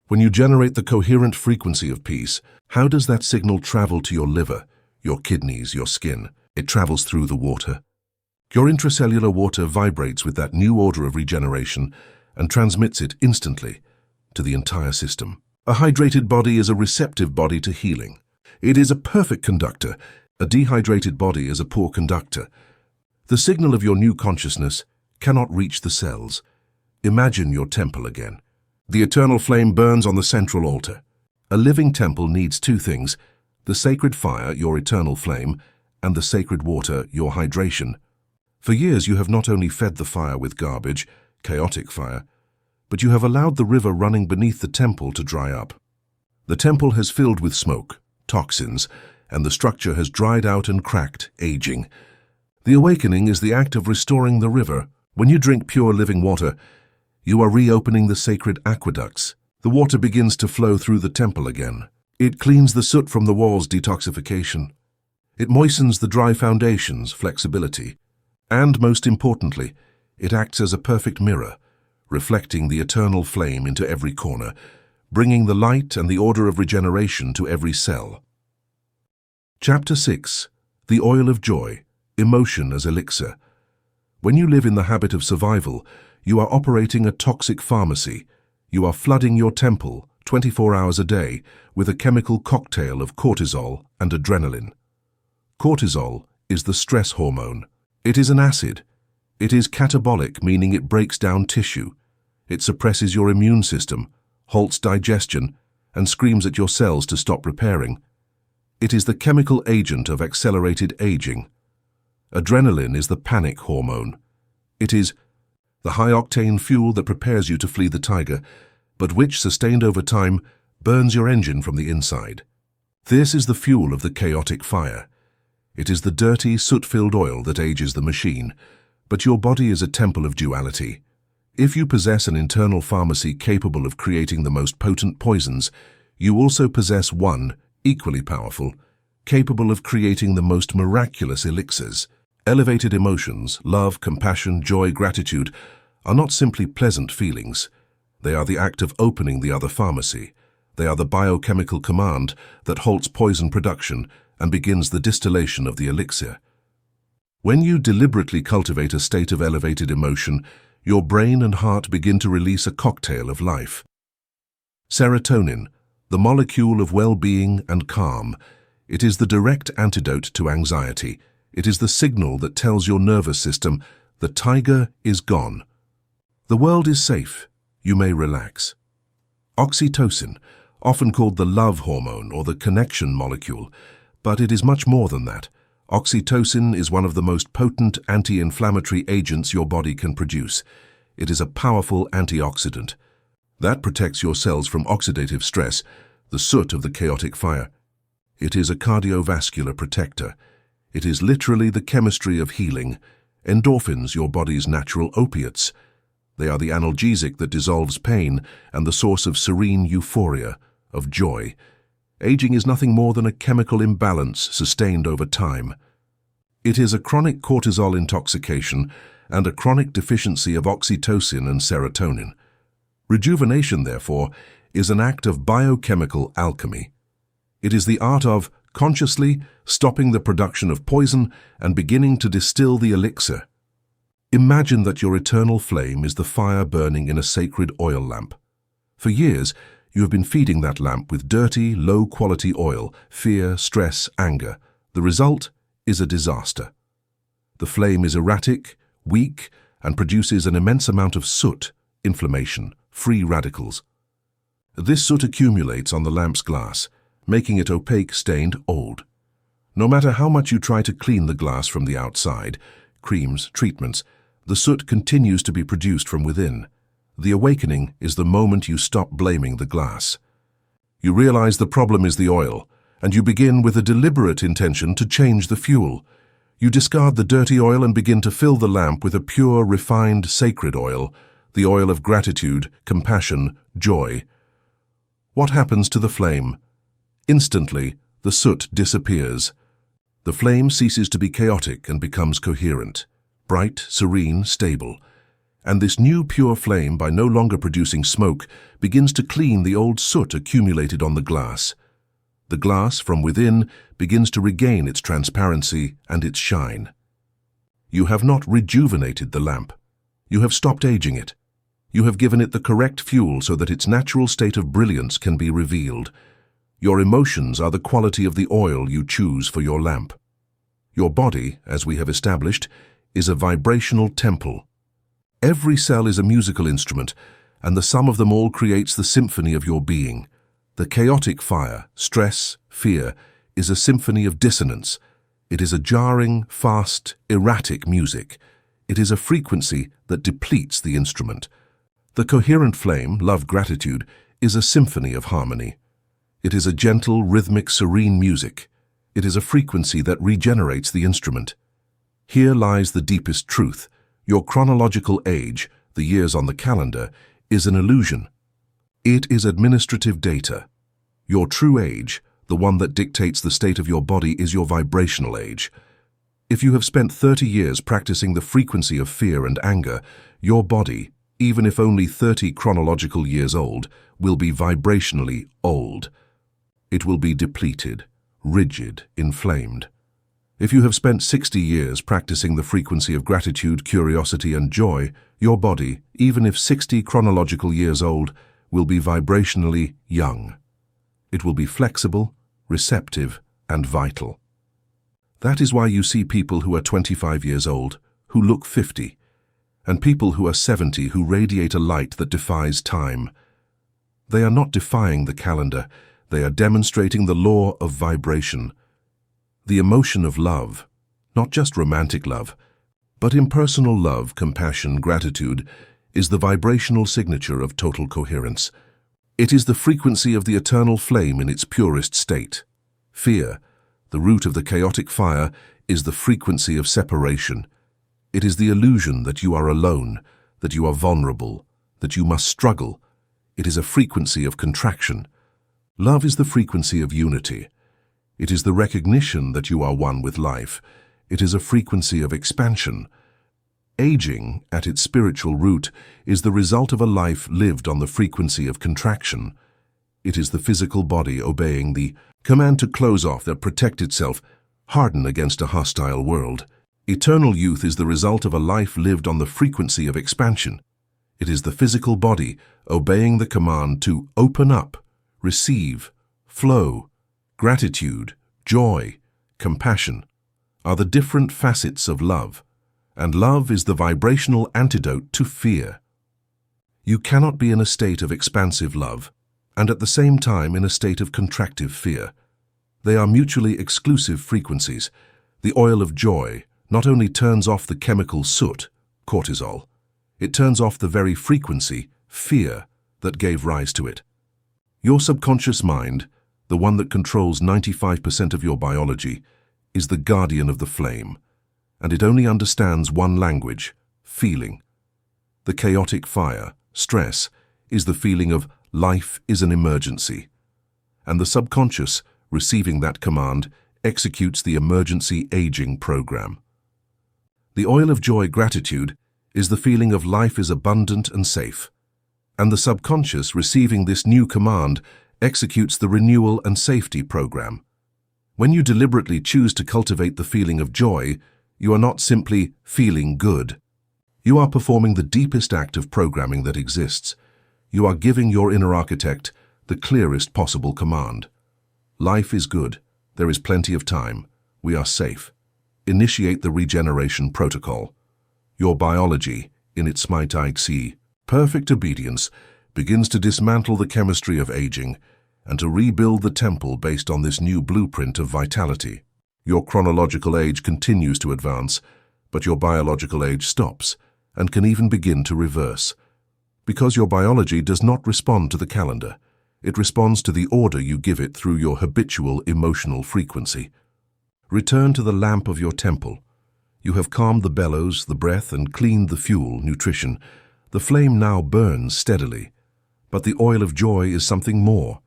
when you generate the coherent frequency of peace, how does that signal travel to your liver, your kidneys, your skin? It travels through the water. Your intracellular water vibrates with that new order of regeneration and transmits it instantly to the entire system. A hydrated body is a receptive body to healing. It is a perfect conductor. A dehydrated body is a poor conductor. The signal of your new consciousness cannot reach the cells. Imagine your temple again. The eternal flame burns on the central altar. A living temple needs two things: the sacred fire, your eternal flame, and the sacred water, your hydration. For years you have not only fed the fire with garbage, chaotic fire, but you have allowed the river running beneath the temple to dry up. The temple has filled with smoke, toxins, and the structure has dried out and cracked, aging. The awakening is the act of restoring the river. When you drink pure living water, you are reopening the sacred aqueducts. The water begins to flow through the temple again. It cleans the soot from the walls, detoxification. It moistens the dry foundations, flexibility. And most importantly, it acts as a perfect mirror, reflecting the eternal flame into every corner, bringing the light and the order of regeneration to every cell. Chapter 6. The Oil of Joy, Emotion as Elixir. When you live in the habit of survival, you are operating a toxic pharmacy. You are flooding your temple 24 hours a day with a chemical cocktail of cortisol and adrenaline. Cortisol is the stress hormone. It is an acid. It is catabolic, meaning it breaks down tissue. It suppresses your immune system, halts digestion, and screams at your cells to stop repairing. It is the chemical agent of accelerated aging. Adrenaline is the panic hormone. It is the high-octane fuel that prepares you to flee the tiger, but which, sustained over time, burns your engine from the inside. This is the fuel of the chaotic fire. It is the dirty, soot-filled oil that ages the machine, but your body is a temple of duality. If you possess an internal pharmacy capable of creating the most potent poisons, you also possess one, equally powerful, capable of creating the most miraculous elixirs. Elevated emotions, love, compassion, joy, gratitude, are not simply pleasant feelings. They are the act of opening the other pharmacy. They are the biochemical command that halts poison production and begins the distillation of the elixir. When you deliberately cultivate a state of elevated emotion, your brain and heart begin to release a cocktail of life. Serotonin, the molecule of well-being and calm. It is the direct antidote to anxiety. It is the signal that tells your nervous system, the tiger is gone. The world is safe. You may relax. Oxytocin, often called the love hormone or the connection molecule, but it is much more than that. Oxytocin is one of the most potent anti-inflammatory agents your body can produce. It is a powerful antioxidant that protects your cells from oxidative stress, the soot of the chaotic fire. It is a cardiovascular protector. It is literally the chemistry of healing. Endorphins, your body's natural opiates. They are the analgesic that dissolves pain and the source of serene euphoria, of joy. Aging is nothing more than a chemical imbalance sustained over time. It is a chronic cortisol intoxication and a chronic deficiency of oxytocin and serotonin. Rejuvenation, therefore, is an act of biochemical alchemy. It is the art of consciously stopping the production of poison and beginning to distill the elixir. Imagine that your eternal flame is the fire burning in a sacred oil lamp. For years, you have been feeding that lamp with dirty, low-quality oil, fear, stress, anger. The result is a disaster. The flame is erratic, weak, and produces an immense amount of soot, inflammation, free radicals. This soot accumulates on the lamp's glass, making it opaque, stained, old. No matter how much you try to clean the glass from the outside, creams, treatments, the soot continues to be produced from within. The awakening is the moment you stop blaming the glass. You realize the problem is the oil, and you begin with a deliberate intention to change the fuel. You discard the dirty oil and begin to fill the lamp with a pure, refined, sacred oil, the oil of gratitude, compassion, joy. What happens to the flame? Instantly, the soot disappears. The flame ceases to be chaotic and becomes coherent, bright, serene, stable. And this new pure flame, by no longer producing smoke, begins to clean the old soot accumulated on the glass. The glass, from within, begins to regain its transparency and its shine. You have not rejuvenated the lamp. You have stopped aging it. You have given it the correct fuel so that its natural state of brilliance can be revealed. Your emotions are the quality of the oil you choose for your lamp. Your body, as we have established, is a vibrational temple. Every cell is a musical instrument, and the sum of them all creates the symphony of your being. The chaotic fire, stress, fear, is a symphony of dissonance. It is a jarring, fast, erratic music. It is a frequency that depletes the instrument. The coherent flame, love, gratitude, is a symphony of harmony. It is a gentle, rhythmic, serene music. It is a frequency that regenerates the instrument. Here lies the deepest truth. Your chronological age, the years on the calendar, is an illusion. It is administrative data. Your true age, the one that dictates the state of your body, is your vibrational age. If you have spent 30 years practicing the frequency of fear and anger, your body, even if only 30 chronological years old, will be vibrationally old. It will be depleted, rigid, inflamed. If you have spent 60 years practicing the frequency of gratitude, curiosity, and joy, your body, even if 60 chronological years old, will be vibrationally young. It will be flexible, receptive, and vital. That is why you see people who are 25 years old, who look 50, and people who are 70 who radiate a light that defies time. They are not defying the calendar. They are demonstrating the law of vibration. The emotion of love, not just romantic love, but impersonal love, compassion, gratitude, is the vibrational signature of total coherence. It is the frequency of the eternal flame in its purest state. Fear, the root of the chaotic fire, is the frequency of separation. It is the illusion that you are alone, that you are vulnerable, that you must struggle. It is a frequency of contraction. Love is the frequency of unity. It is the recognition that you are one with life. It is a frequency of expansion. Aging, at its spiritual root, is the result of a life lived on the frequency of contraction. It is the physical body obeying the command to close off, that protect itself, harden against a hostile world. Eternal youth is the result of a life lived on the frequency of expansion. It is the physical body obeying the command to open up, receive, flow. Gratitude, joy, compassion are the different facets of love, and love is the vibrational antidote to fear. You cannot be in a state of expansive love and at the same time in a state of contractive fear. They are mutually exclusive frequencies. The oil of joy not only turns off the chemical soot, cortisol, it turns off the very frequency, fear, that gave rise to it. Your subconscious mind, the one that controls 95% of your biology, is the guardian of the flame, and it only understands one language, feeling. The chaotic fire, stress, is the feeling of life is an emergency, and the subconscious, receiving that command, executes the emergency aging program. The oil of joy, gratitude, is the feeling of life is abundant and safe, and the subconscious, receiving this new command, executes the renewal and safety program. When you deliberately choose to cultivate the feeling of joy, you are not simply feeling good. You are performing the deepest act of programming that exists. You are giving your inner architect the clearest possible command. Life is good. There is plenty of time. We are safe. Initiate the regeneration protocol. Your biology, in its perfect obedience, begins to dismantle the chemistry of aging and to rebuild the temple based on this new blueprint of vitality. Your chronological age continues to advance, but your biological age stops and can even begin to reverse. Because your biology does not respond to the calendar, it responds to the order you give it through your habitual emotional frequency. Return to the lamp of your temple. You have calmed the bellows, the breath, and cleaned the fuel, nutrition. The flame now burns steadily. But the oil of joy is something more.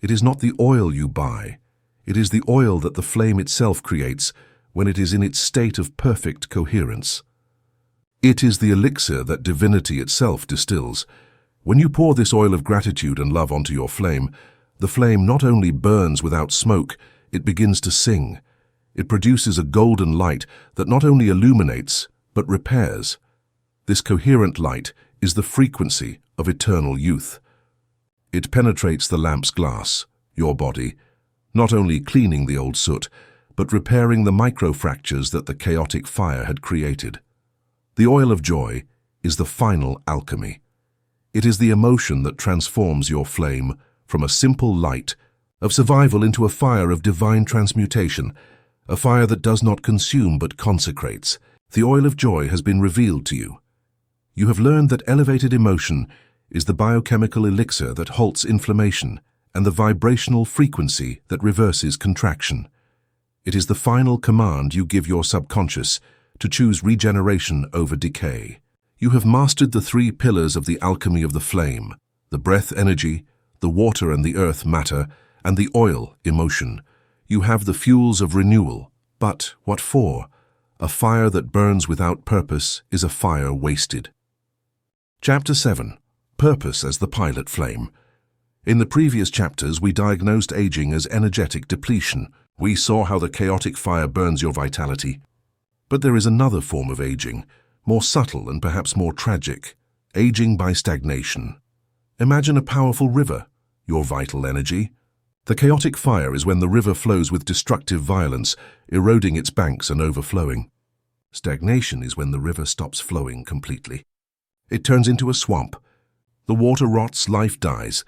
It is not the oil you buy. It is the oil that the flame itself creates when it is in its state of perfect coherence. It is the elixir that divinity itself distills. When you pour this oil of gratitude and love onto your flame, the flame not only burns without smoke, it begins to sing. It produces a golden light that not only illuminates, but repairs. This coherent light is the frequency of eternal youth. It penetrates the lamp's glass, your body, not only cleaning the old soot, but repairing the microfractures that the chaotic fire had created. The oil of joy is the final alchemy. It is the emotion that transforms your flame from a simple light of survival into a fire of divine transmutation, a fire that does not consume but consecrates. The oil of joy has been revealed to you. You have learned that elevated emotion is the biochemical elixir that halts inflammation and the vibrational frequency that reverses contraction. It is the final command you give your subconscious to choose regeneration over decay. You have mastered the three pillars of the alchemy of the flame: the breath energy, the water and the earth matter, and the oil emotion. You have the fuels of renewal. But what for? A fire that burns without purpose is a fire wasted. Chapter 7. Purpose as the pilot flame. In the previous chapters, we diagnosed aging as energetic depletion. We saw how the chaotic fire burns your vitality. But there is another form of aging, more subtle and perhaps more tragic: aging by stagnation. Imagine a powerful river, your vital energy. The chaotic fire is when the river flows with destructive violence, eroding its banks and overflowing. Stagnation is when the river stops flowing completely. It turns into a swamp. The water rots, life dies,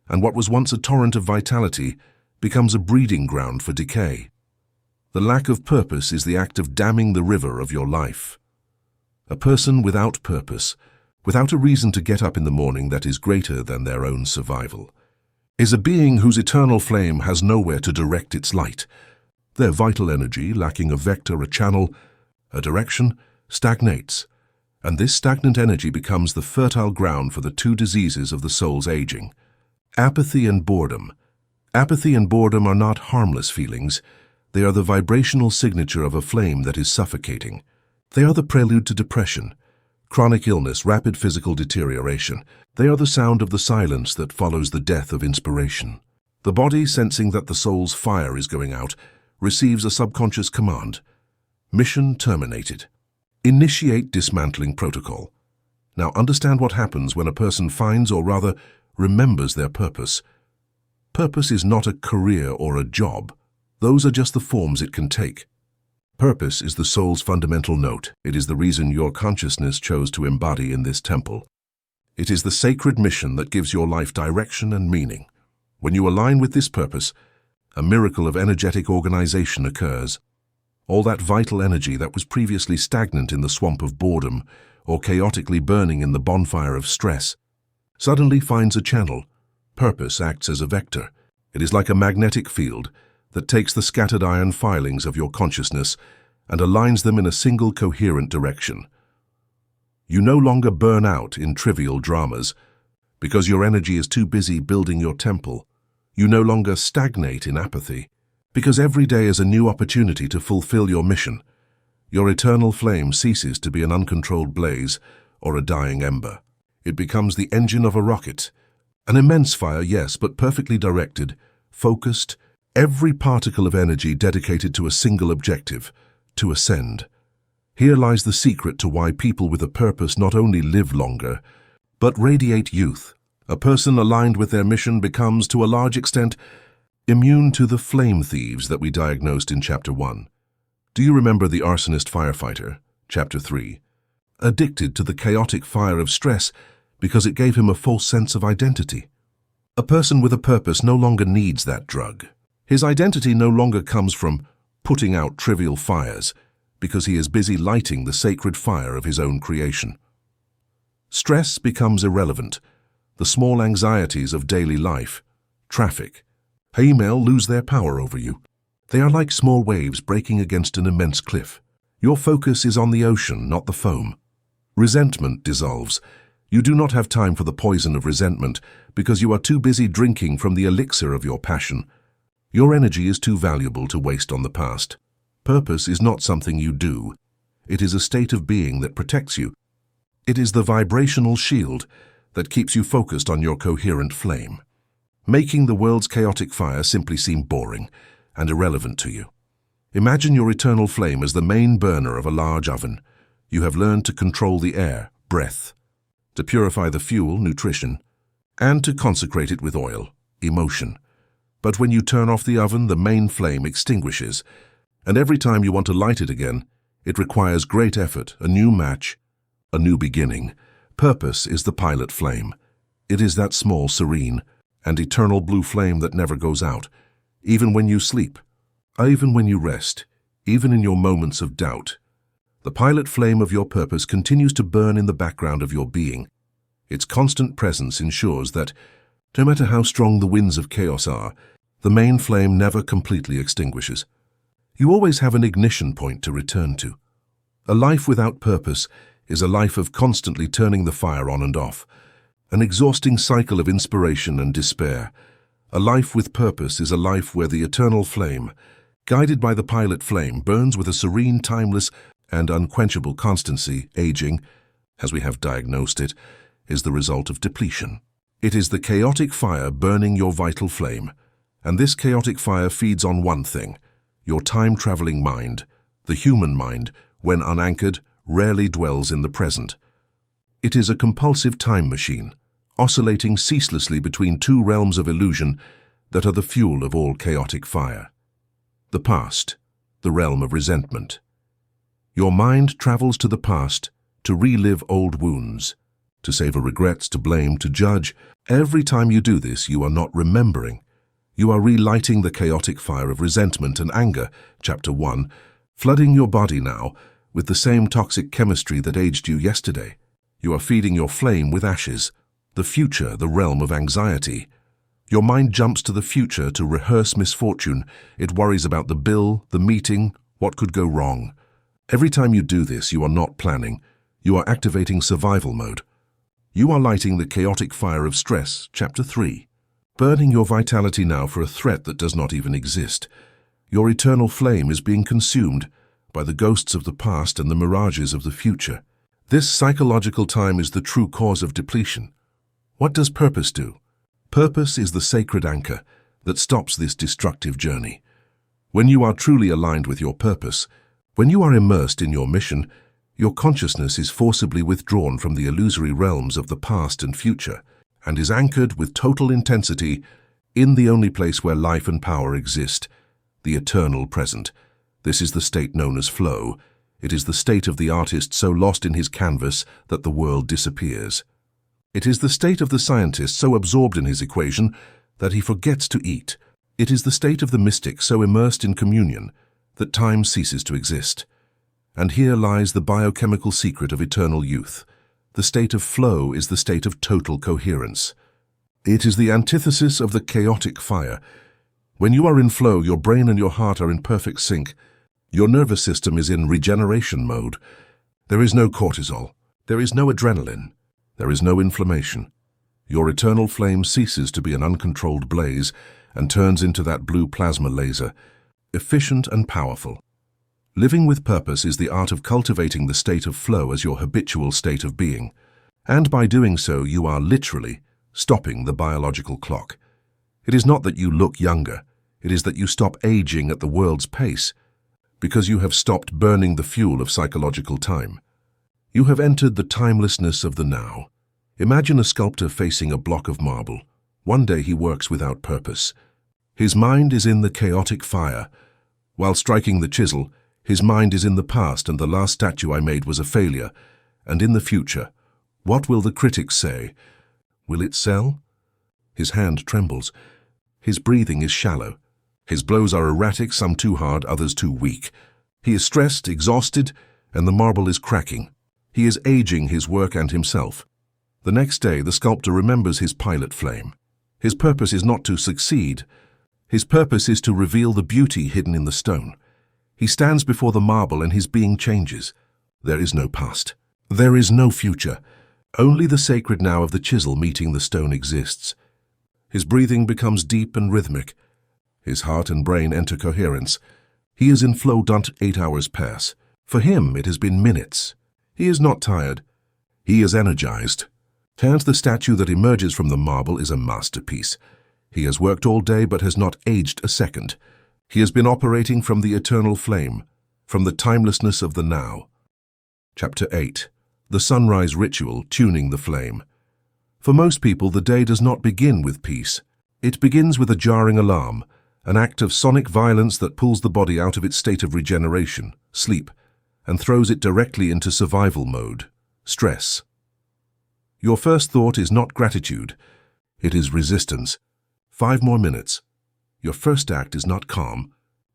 and what was once a torrent of vitality becomes a breeding ground for decay. The lack of purpose is the act of damming the river of your life. A person without purpose, without a reason to get up in the morning that is greater than their own survival, is a being whose eternal flame has nowhere to direct its light. Their vital energy, lacking a vector, a channel, a direction, stagnates, and this stagnant energy becomes the fertile ground for the two diseases of the soul's aging: apathy and boredom. Apathy and boredom are not harmless feelings. They are the vibrational signature of a flame that is suffocating. They are the prelude to depression, chronic illness, rapid physical deterioration. They are the sound of the silence that follows the death of inspiration. The body, sensing that the soul's fire is going out, receives a subconscious command: mission terminated. Initiate dismantling protocol. Now understand what happens when a person finds, or rather remembers, their purpose. Purpose is not a career or a job. Those are just the forms it can take. Purpose is the soul's fundamental note. It is the reason your consciousness chose to embody in this temple. It is the sacred mission that gives your life direction and meaning. When you align with this purpose, a miracle of energetic organization occurs. All that vital energy that was previously stagnant in the swamp of boredom or chaotically burning in the bonfire of stress suddenly finds a channel. Purpose acts as a vector. It is like a magnetic field that takes the scattered iron filings of your consciousness and aligns them in a single coherent direction. You no longer burn out in trivial dramas because your energy is too busy building your temple. You no longer stagnate in apathy because every day is a new opportunity to fulfill your mission. Your eternal flame ceases to be an uncontrolled blaze or a dying ember. It becomes the engine of a rocket. An immense fire, yes, but perfectly directed, focused, every particle of energy dedicated to a single objective, to ascend. Here lies the secret to why people with a purpose not only live longer, but radiate youth. A person aligned with their mission becomes, to a large extent, immune to the flame thieves that we diagnosed in Chapter 1. Do you remember the arsonist firefighter, Chapter 3? Addicted to the chaotic fire of stress because it gave him a false sense of identity. A person with a purpose no longer needs that drug. His identity no longer comes from putting out trivial fires because he is busy lighting the sacred fire of his own creation. Stress becomes irrelevant. The small anxieties of daily life, traffic, email lose their power over you. They are like small waves breaking against an immense cliff. Your focus is on the ocean, not the foam. Resentment dissolves. You do not have time for the poison of resentment because you are too busy drinking from the elixir of your passion. Your energy is too valuable to waste on the past. Purpose is not something you do. It is a state of being that protects you. It is the vibrational shield that keeps you focused on your coherent flame, making the world's chaotic fire simply seem boring and irrelevant to you. Imagine your eternal flame as the main burner of a large oven. You have learned to control the air, breath, to purify the fuel, nutrition, and to consecrate it with oil, emotion. But when you turn off the oven, the main flame extinguishes, and every time you want to light it again, it requires great effort, a new match, a new beginning. Purpose is the pilot flame. It is that small, serene, and eternal blue flame that never goes out, even when you sleep, even when you rest, even in your moments of doubt. The pilot flame of your purpose continues to burn in the background of your being. Its constant presence ensures that, no matter how strong the winds of chaos are, the main flame never completely extinguishes. You always have an ignition point to return to. A life without purpose is a life of constantly turning the fire on and off, an exhausting cycle of inspiration and despair. A life with purpose is a life where the eternal flame, guided by the pilot flame, burns with a serene, timeless, and unquenchable constancy. Aging, as we have diagnosed it, is the result of depletion. It is the chaotic fire burning your vital flame, and this chaotic fire feeds on one thing: your time-traveling mind. The human mind, when unanchored, rarely dwells in the present. It is a compulsive time machine, oscillating ceaselessly between two realms of illusion that are the fuel of all chaotic fire. The past, the realm of resentment. Your mind travels to the past to relive old wounds, to savor regrets, to blame, to judge. Every time you do this, you are not remembering. You are relighting the chaotic fire of resentment and anger, Chapter 1, flooding your body now with the same toxic chemistry that aged you yesterday. You are feeding your flame with ashes. The future, the realm of anxiety. Your mind jumps to the future to rehearse misfortune. It worries about the bill, the meeting, what could go wrong. Every time you do this, you are not planning. You are activating survival mode. You are lighting the chaotic fire of stress, Chapter 3. Burning your vitality now for a threat that does not even exist. Your eternal flame is being consumed by the ghosts of the past and the mirages of the future. This psychological time is the true cause of depletion. What does purpose do? Purpose is the sacred anchor that stops this destructive journey. When you are truly aligned with your purpose, when you are immersed in your mission, your consciousness is forcibly withdrawn from the illusory realms of the past and future, and is anchored with total intensity in the only place where life and power exist, the eternal present. This is the state known as flow. It is the state of the artist so lost in his canvas that the world disappears. It is the state of the scientist so absorbed in his equation that he forgets to eat. It is the state of the mystic so immersed in communion that time ceases to exist. And here lies the biochemical secret of eternal youth. The state of flow is the state of total coherence. It is the antithesis of the chaotic fire. When you are in flow, your brain and your heart are in perfect sync. Your nervous system is in regeneration mode. There is no cortisol. There is no adrenaline. There is no inflammation. Your eternal flame ceases to be an uncontrolled blaze and turns into that blue plasma laser, efficient and powerful. Living with purpose is the art of cultivating the state of flow as your habitual state of being. And by doing so, you are literally stopping the biological clock. It is not that you look younger. It is that you stop aging at the world's pace, because you have stopped burning the fuel of psychological time. You have entered the timelessness of the now. Imagine a sculptor facing a block of marble. One day he works without purpose. His mind is in the chaotic fire. While striking the chisel, his mind is in the past, and the last statue I made was a failure. And in the future, what will the critics say? Will it sell? His hand trembles. His breathing is shallow. His blows are erratic, some too hard, others too weak. He is stressed, exhausted, and the marble is cracking. He is aging his work and himself. The next day, the sculptor remembers his pilot flame. His purpose is not to succeed. His purpose is to reveal the beauty hidden in the stone. He stands before the marble and his being changes. There is no past. There is no future. Only the sacred now of the chisel meeting the stone exists. His breathing becomes deep and rhythmic. His heart and brain enter coherence. He is in flow. 8 hours pass. For him, it has been minutes. He is not tired. He is energized. And the statue that emerges from the marble is a masterpiece. He has worked all day but has not aged a second. He has been operating from the eternal flame, from the timelessness of the now. Chapter 8. The Sunrise Ritual, Tuning the Flame. For most people, the day does not begin with peace. It begins with a jarring alarm, an act of sonic violence that pulls the body out of its state of regeneration, sleep, and throws it directly into survival mode, stress. Your first thought is not gratitude, it is resistance. 5 more minutes. Your first act is not calm,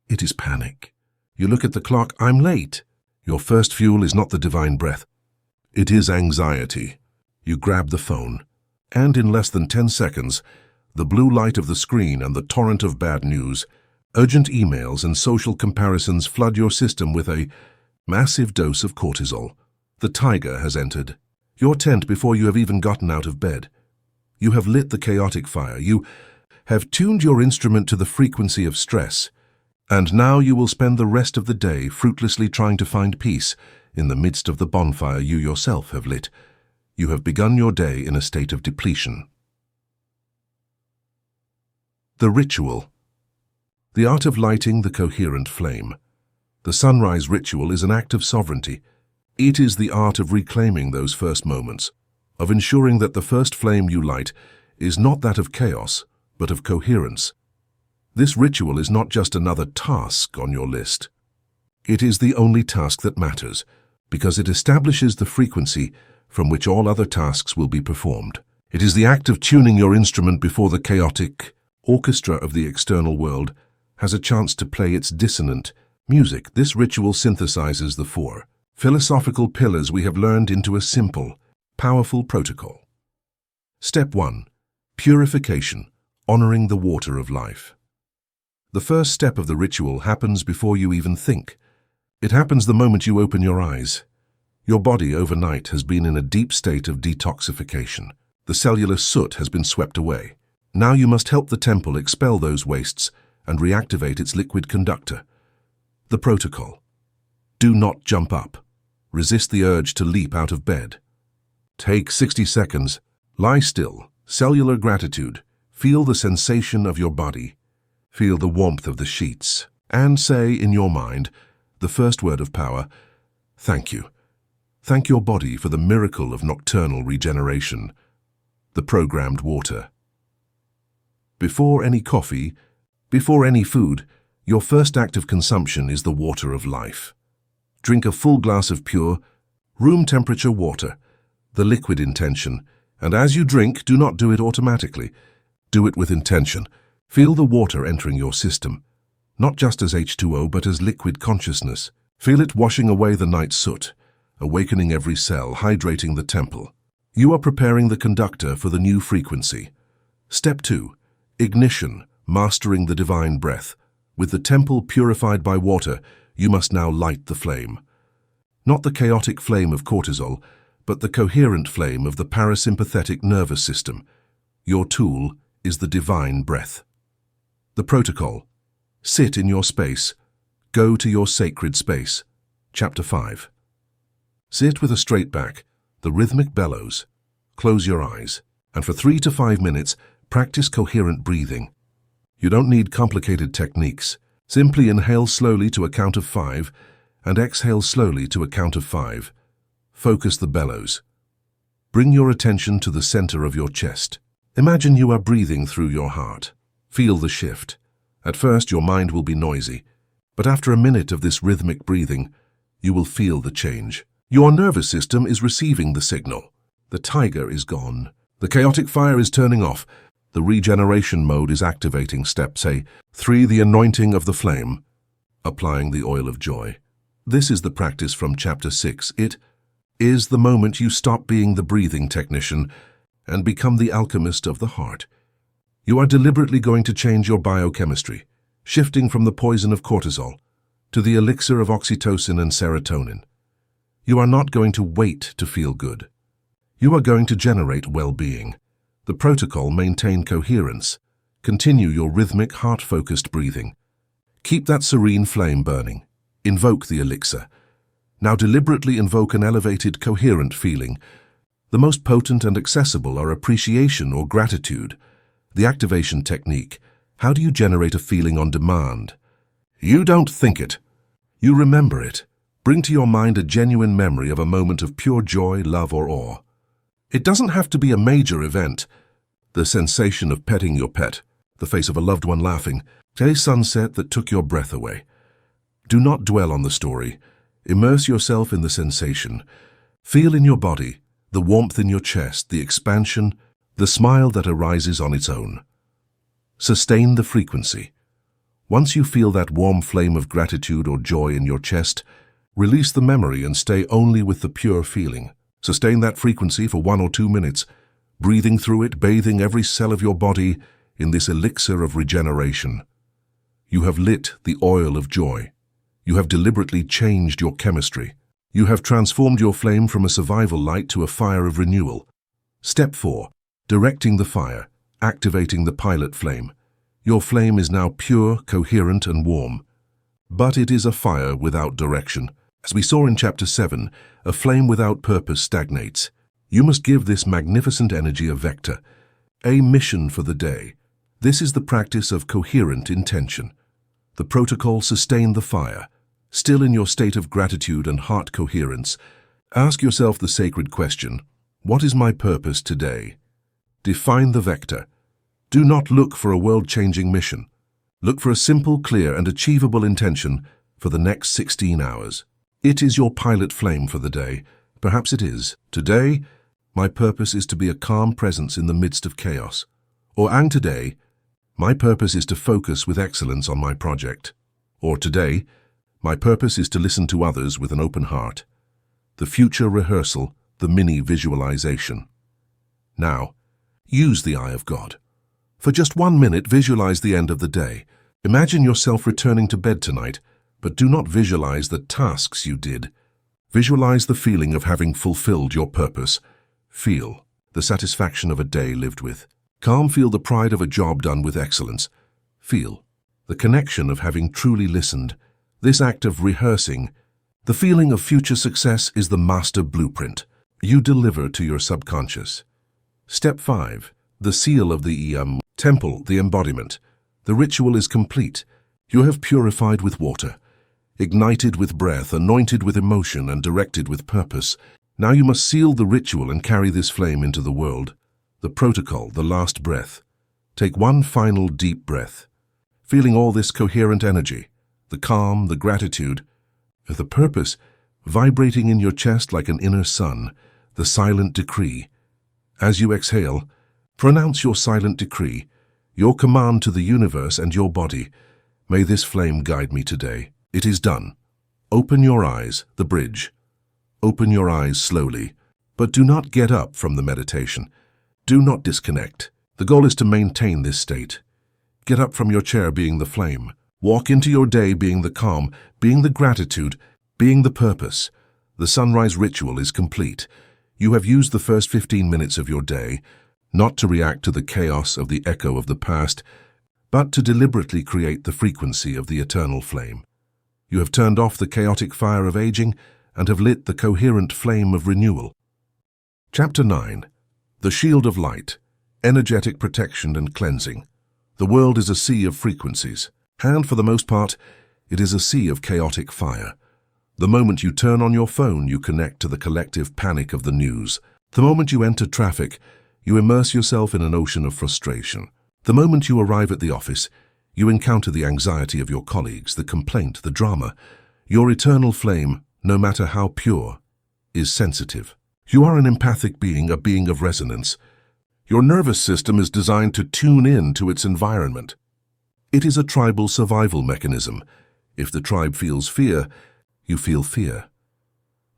it is panic. You look at the clock, I'm late. Your first fuel is not the divine breath, it is anxiety. You grab the phone, and in less than 10 seconds, the blue light of the screen and the torrent of bad news, urgent emails and social comparisons flood your system with a massive dose of cortisol. The tiger has entered your tent before you have even gotten out of bed. You have lit the chaotic fire. You have tuned your instrument to the frequency of stress. And now you will spend the rest of the day fruitlessly trying to find peace in the midst of the bonfire you yourself have lit. You have begun your day in a state of depletion. The ritual. The art of lighting the coherent flame. The sunrise ritual is an act of sovereignty. It is the art of reclaiming those first moments, of ensuring that the first flame you light is not that of chaos, but of coherence. This ritual is not just another task on your list. It is the only task that matters, because it establishes the frequency from which all other tasks will be performed. It is the act of tuning your instrument before the chaotic orchestra of the external world has a chance to play its dissonant music. This ritual synthesizes the 4 philosophical pillars we have learned into a simple, powerful protocol. Step 1. Purification, honoring the water of life. The first step of the ritual happens before you even think. It happens the moment you open your eyes. Your body overnight has been in a deep state of detoxification. The cellular soot has been swept away. Now you must help the temple expel those wastes and reactivate its liquid conductor. The protocol. Do not jump up. Resist the urge to leap out of bed. Take 60 seconds. Lie still. Cellular gratitude. Feel the sensation of your body. Feel the warmth of the sheets. And say in your mind the first word of power, thank you. Thank your body for the miracle of nocturnal regeneration. The programmed water. Before any coffee, before any food, your first act of consumption is the water of life. Drink a full glass of pure, room temperature water, the liquid intention, and as you drink, do not do it automatically. Do it with intention. Feel the water entering your system, not just as H2O but as liquid consciousness. Feel it washing away the night soot, awakening every cell, hydrating the temple. You are preparing the conductor for the new frequency. Step 2. Ignition, mastering the divine breath. With the temple purified by water, you must now light the flame. Not the chaotic flame of cortisol, but the coherent flame of the parasympathetic nervous system. Your tool is the divine breath. The protocol. Sit in your space. Go to your sacred space. Chapter 5. Sit with a straight back, the rhythmic bellows. Close your eyes, and for 3 to 5 minutes, practice coherent breathing. You don't need complicated techniques. Simply inhale slowly to a count of 5 and exhale slowly to a count of 5. Focus the bellows. Bring your attention to the center of your chest. Imagine you are breathing through your heart. Feel the shift. At first, your mind will be noisy, but after a minute of this rhythmic breathing, you will feel the change. Your nervous system is receiving the signal. The tiger is gone. The chaotic fire is turning off. The regeneration mode is activating. Step 3. The anointing of the flame. Applying the oil of joy. This is the practice from Chapter 6. It is the moment you stop being the breathing technician and become the alchemist of the heart. You are deliberately going to change your biochemistry, shifting from the poison of cortisol to the elixir of oxytocin and serotonin. You are not going to wait to feel good. You are going to generate well-being. The protocol: maintain coherence. Continue your rhythmic, heart-focused breathing. Keep that serene flame burning. Invoke the elixir. Now deliberately invoke an elevated, coherent feeling. The most potent and accessible are appreciation or gratitude. The activation technique. How do you generate a feeling on demand? You don't think it. You remember it. Bring to your mind a genuine memory of a moment of pure joy, love, or awe. It doesn't have to be a major event. The sensation of petting your pet, the face of a loved one laughing, a sunset that took your breath away. Do not dwell on the story. Immerse yourself in the sensation. Feel in your body, the warmth in your chest, the expansion, the smile that arises on its own. Sustain the frequency. Once you feel that warm flame of gratitude or joy in your chest, release the memory and stay only with the pure feeling. Sustain that frequency for 1 or 2 minutes, breathing through it, bathing every cell of your body in this elixir of regeneration. You have lit the oil of joy. You have deliberately changed your chemistry. You have transformed your flame from a survival light to a fire of renewal. Step 4. Directing the fire, activating the pilot flame. Your flame is now pure, coherent, and warm. But it is a fire without direction. As we saw in Chapter 7, a flame without purpose stagnates. You must give this magnificent energy a vector, a mission for the day. This is the practice of coherent intention. The protocol: sustain the fire. Still in your state of gratitude and heart coherence, ask yourself the sacred question: what is my purpose today? Define the vector. Do not look for a world-changing mission. Look for a simple, clear, and achievable intention for the next 16 hours. It is your pilot flame for the day. Perhaps it is: today, my purpose is to be a calm presence in the midst of chaos. Or, and today, my purpose is to focus with excellence on my project. Or today, my purpose is to listen to others with an open heart. The future rehearsal, the mini visualization. Now, use the eye of God. For just 1 minute, visualize the end of the day. Imagine yourself returning to bed tonight, but do not visualize the tasks you did. Visualize the feeling of having fulfilled your purpose. Feel the satisfaction of a day lived with. Feel the pride of a job done with excellence. Feel the connection of having truly listened. This act of rehearsing, the feeling of future success, is the master blueprint you deliver to your subconscious. Step 5. The seal of the temple, the embodiment. The ritual is complete. You have purified with water, ignited with breath, anointed with emotion, and directed with purpose. Now you must seal the ritual and carry this flame into the world. The protocol, the last breath. Take one final deep breath, feeling all this coherent energy, the calm, the gratitude, the purpose, vibrating in your chest like an inner sun, the silent decree. As you exhale, pronounce your silent decree. your command to the universe and your body. May this flame guide me today. It is done. Open your eyes, the bridge. Open your eyes slowly, but do not get up from the meditation. Do not disconnect. The goal is to maintain this state. Get up from your chair being the flame. Walk into your day being the calm, being the gratitude, being the purpose. The sunrise ritual is complete. You have used the first 15 minutes of your day, not to react to the chaos of the echo of the past, but to deliberately create the frequency of the eternal flame. You have turned off the chaotic fire of aging and have lit the coherent flame of renewal. Chapter 9. The Shield of Light, Energetic Protection and Cleansing. The world is a sea of frequencies, and for the most part, it is a sea of chaotic fire. The moment you turn on your phone, you connect to the collective panic of the news. The moment you enter traffic, you immerse yourself in an ocean of frustration. The moment you arrive at the office, you encounter the anxiety of your colleagues, the complaint, the drama. Your eternal flame, no matter how pure, is sensitive. You are an empathic being, a being of resonance. Your nervous system is designed to tune in to its environment. It is a tribal survival mechanism. If the tribe feels fear, you feel fear.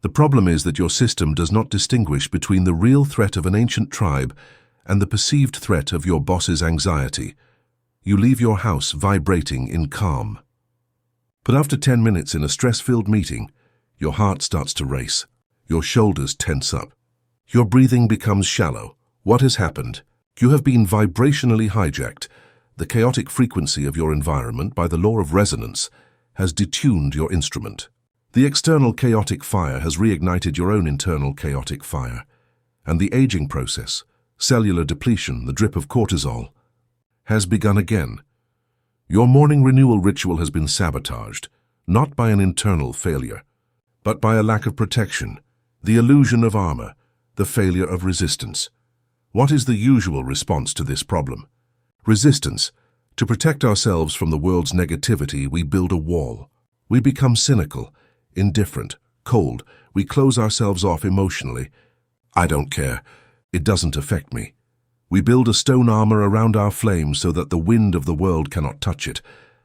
The problem is that your system does not distinguish between the real threat of an ancient tribe and the perceived threat of your boss's anxiety. You leave your house vibrating in calm. But after 10 minutes in a stress-filled meeting, your heart starts to race. Your shoulders tense up. Your breathing becomes shallow. What has happened? You have been vibrationally hijacked. The chaotic frequency of your environment, by the law of resonance, has detuned your instrument. The external chaotic fire has reignited your own internal chaotic fire. And the aging process, cellular depletion, the drip of cortisol, has begun again. Your morning renewal ritual has been sabotaged, not by an internal failure, but by a lack of protection, the illusion of armor, the failure of resistance. What is the usual response to this problem? Resistance. To protect ourselves from the world's negativity, we build a wall. We become cynical, indifferent, cold. We close ourselves off emotionally. I don't care. It doesn't affect me. We build a stone armor around our flame so that the wind of the world cannot touch it.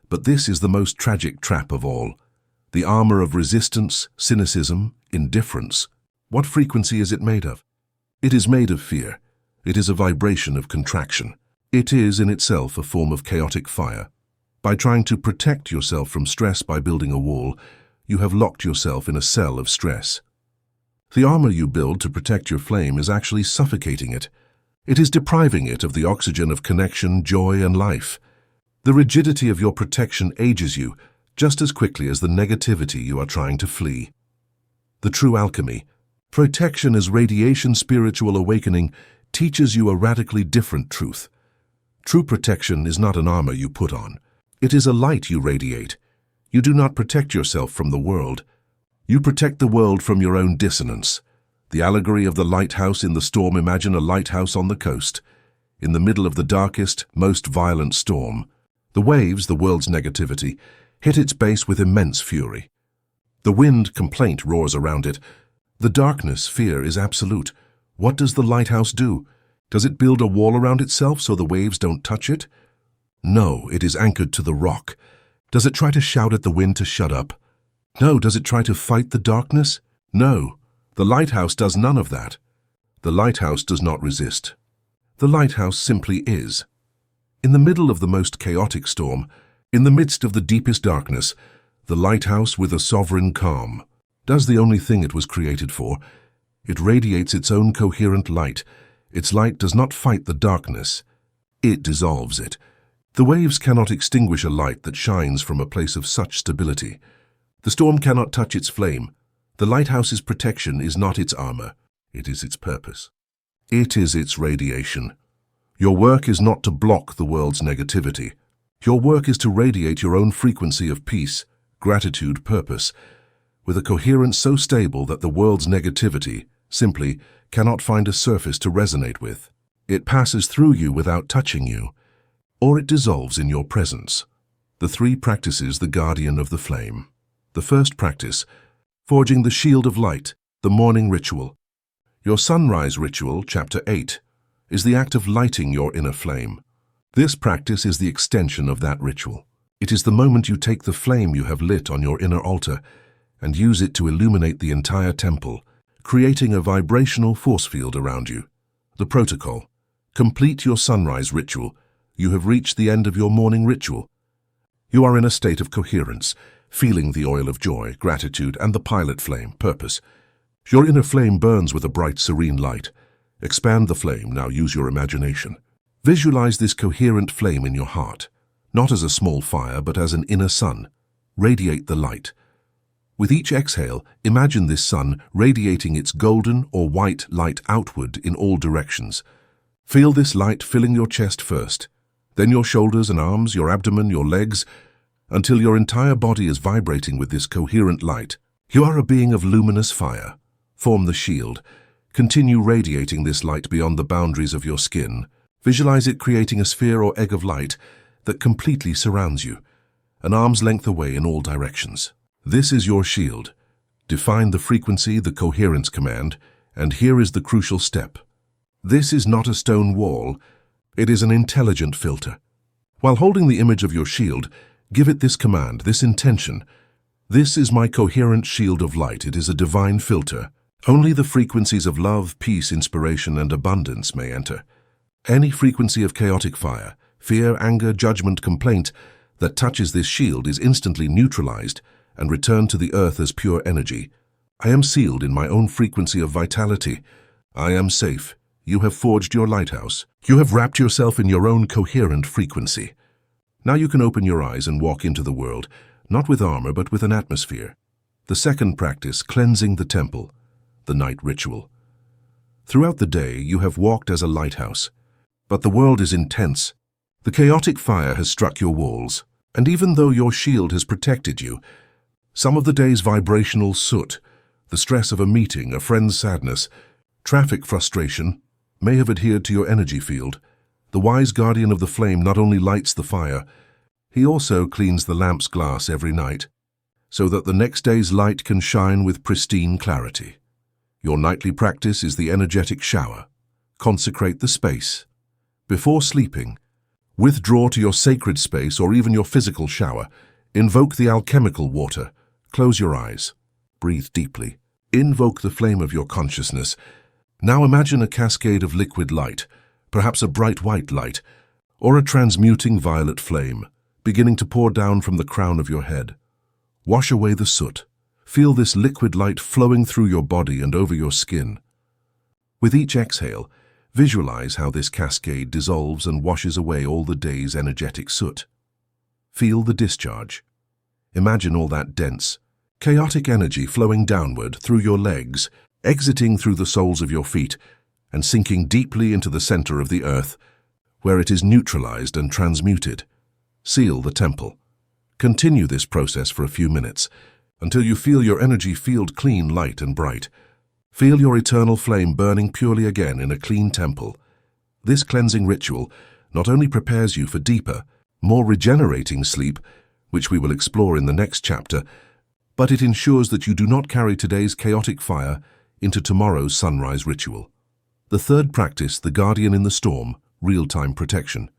But this is the most tragic trap of all. The armor of resistance, cynicism, indifference. What frequency is it made of? It is made of fear. It is a vibration of contraction. It is in itself a form of chaotic fire. By trying to protect yourself from stress by building a wall, you have locked yourself in a cell of stress. The armor you build to protect your flame is actually suffocating it. It is depriving it of the oxygen of connection, joy, and life. The rigidity of your protection ages you just as quickly as the negativity you are trying to flee. The true alchemy, protection as radiation spiritual awakening, teaches you a radically different truth. True protection is not an armor you put on. It is a light you radiate. You do not protect yourself from the world. You protect the world from your own dissonance. The allegory of the lighthouse in the storm. Imagine a lighthouse on the coast. In the middle of the darkest, most violent storm, the waves, the world's negativity, hit its base with immense fury. The wind, complaint, roars around it. The darkness, fear, is absolute. What does the lighthouse do? Does it build a wall around itself so the waves don't touch it? No, it is anchored to the rock. Does it try to shout at the wind to shut up? No. Does it try to fight the darkness? No. The lighthouse does none of that. The lighthouse does not resist. The lighthouse simply is. In the middle of the most chaotic storm, in the midst of the deepest darkness, the lighthouse, with a sovereign calm, does the only thing it was created for. It radiates its own coherent light. Its light does not fight the darkness. It dissolves it. The waves cannot extinguish a light that shines from a place of such stability. The storm cannot touch its flame. The lighthouse's protection is not its armor. It is its purpose. It is its radiation. Your work is not to block the world's negativity. Your work is to radiate your own frequency of peace, gratitude, purpose, with a coherence so stable that the world's negativity simply cannot find a surface to resonate with. It passes through you without touching you, or it dissolves in your presence. The three practices, the guardian of the flame. The first practice, forging the shield of light, the morning ritual. Your sunrise ritual, chapter 8, is the act of lighting your inner flame. This practice is the extension of that ritual. It is the moment you take the flame you have lit on your inner altar and use it to illuminate the entire temple, creating a vibrational force field around you. The protocol. Complete your sunrise ritual. You have reached the end of your morning ritual. You are in a state of coherence, feeling the oil of joy, gratitude, and the pilot flame, purpose. Your inner flame burns with a bright, serene light. Expand the flame, now use your imagination. Visualize this coherent flame in your heart, not as a small fire, but as an inner sun. Radiate the light. With each exhale, imagine this sun radiating its golden or white light outward in all directions. Feel this light filling your chest first, then your shoulders and arms, your abdomen, your legs, until your entire body is vibrating with this coherent light. You are a being of luminous fire. Form the shield. Continue radiating this light beyond the boundaries of your skin. Visualize it creating a sphere or egg of light that completely surrounds you, an arm's length away in all directions. This is your shield. Define the frequency, the coherence command, and here is the crucial step. This is not a stone wall. It is an intelligent filter. While holding the image of your shield, give it this command, this intention. This is my coherent shield of light. It is a divine filter. Only the frequencies of love, peace, inspiration, and abundance may enter. Any frequency of chaotic fire, fear, anger, judgment, complaint that touches this shield is instantly neutralized and returned to the earth as pure energy. I am sealed in my own frequency of vitality. I am safe. You have forged your lighthouse. You have wrapped yourself in your own coherent frequency. Now you can open your eyes and walk into the world, not with armor but with an atmosphere. The second practice, cleansing the temple, the night ritual. Throughout the day, you have walked as a lighthouse, but the world is intense. The chaotic fire has struck your walls, and even though your shield has protected you, some of the day's vibrational soot, the stress of a meeting, a friend's sadness, traffic frustration, may have adhered to your energy field. The wise guardian of the flame not only lights the fire, he also cleans the lamp's glass every night, so that the next day's light can shine with pristine clarity. Your nightly practice is the energetic shower. Consecrate the space. Before sleeping, withdraw to your sacred space or even your physical shower. Invoke the alchemical water. Close your eyes. Breathe deeply. Invoke the flame of your consciousness. Now imagine a cascade of liquid light, perhaps a bright white light, or a transmuting violet flame, beginning to pour down from the crown of your head. Wash away the soot. Feel this liquid light flowing through your body and over your skin. With each exhale, visualize how this cascade dissolves and washes away all the day's energetic soot. Feel the discharge. Imagine all that dense, chaotic energy flowing downward through your legs, exiting through the soles of your feet, and sinking deeply into the center of the earth, where it is neutralized and transmuted. Seal the temple. Continue this process for a few minutes, until you feel your energy field clean, light, and bright. Feel your eternal flame burning purely again in a clean temple. This cleansing ritual not only prepares you for deeper, more regenerating sleep, which we will explore in the next chapter, but it ensures that you do not carry today's chaotic fire into tomorrow's sunrise ritual. The third practice, the guardian in the storm, real-time protection.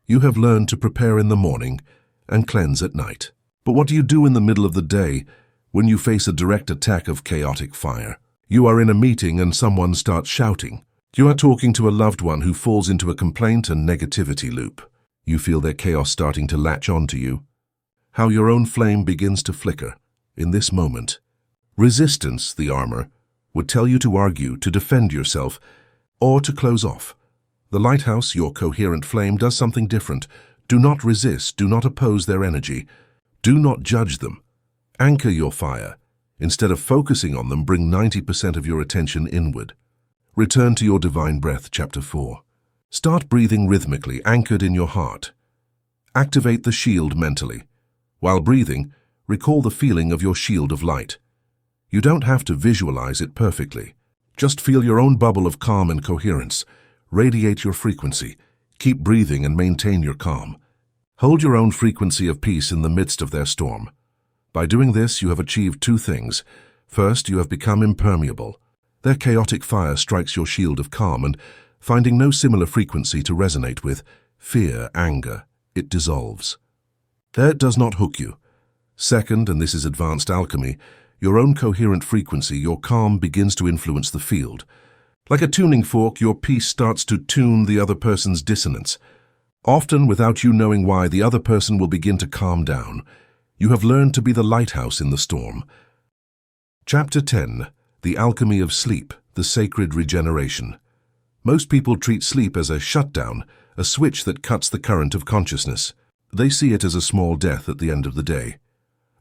You have learned to prepare in the morning and cleanse at night. But what do you do in the middle of the day when you face a direct attack of chaotic fire? You are in a meeting and someone starts shouting. You are talking to a loved one who falls into a complaint and negativity loop. You feel their chaos starting to latch onto you. How your own flame begins to flicker. In this moment, resistance, the armor, would tell you to argue, to defend yourself, or to close off. The lighthouse, your coherent flame, does something different. Do not resist, do not oppose their energy. Do not judge them. Anchor your fire. Instead of focusing on them, bring 90% of your attention inward. Return to your divine breath, chapter 4. Start breathing rhythmically, anchored in your heart. Activate the shield mentally. While breathing, recall the feeling of your shield of light. You don't have to visualize it perfectly. Just feel your own bubble of calm and coherence. Radiate your frequency. Keep breathing and maintain your calm. Hold your own frequency of peace in the midst of their storm. By doing this, you have achieved two things. First, you have become impermeable. Their chaotic fire strikes your shield of calm, and finding no similar frequency to resonate with, fear, anger, it dissolves. It does not hook you. Second, and this is advanced alchemy, your own coherent frequency, your calm begins to influence the field. Like a tuning fork, your piece starts to tune the other person's dissonance. Often, without you knowing why, the other person will begin to calm down. You have learned to be the lighthouse in the storm. Chapter 10. The Alchemy of Sleep, the Sacred Regeneration. Most people treat sleep as a shutdown, a switch that cuts the current of consciousness. They see it as a small death at the end of the day.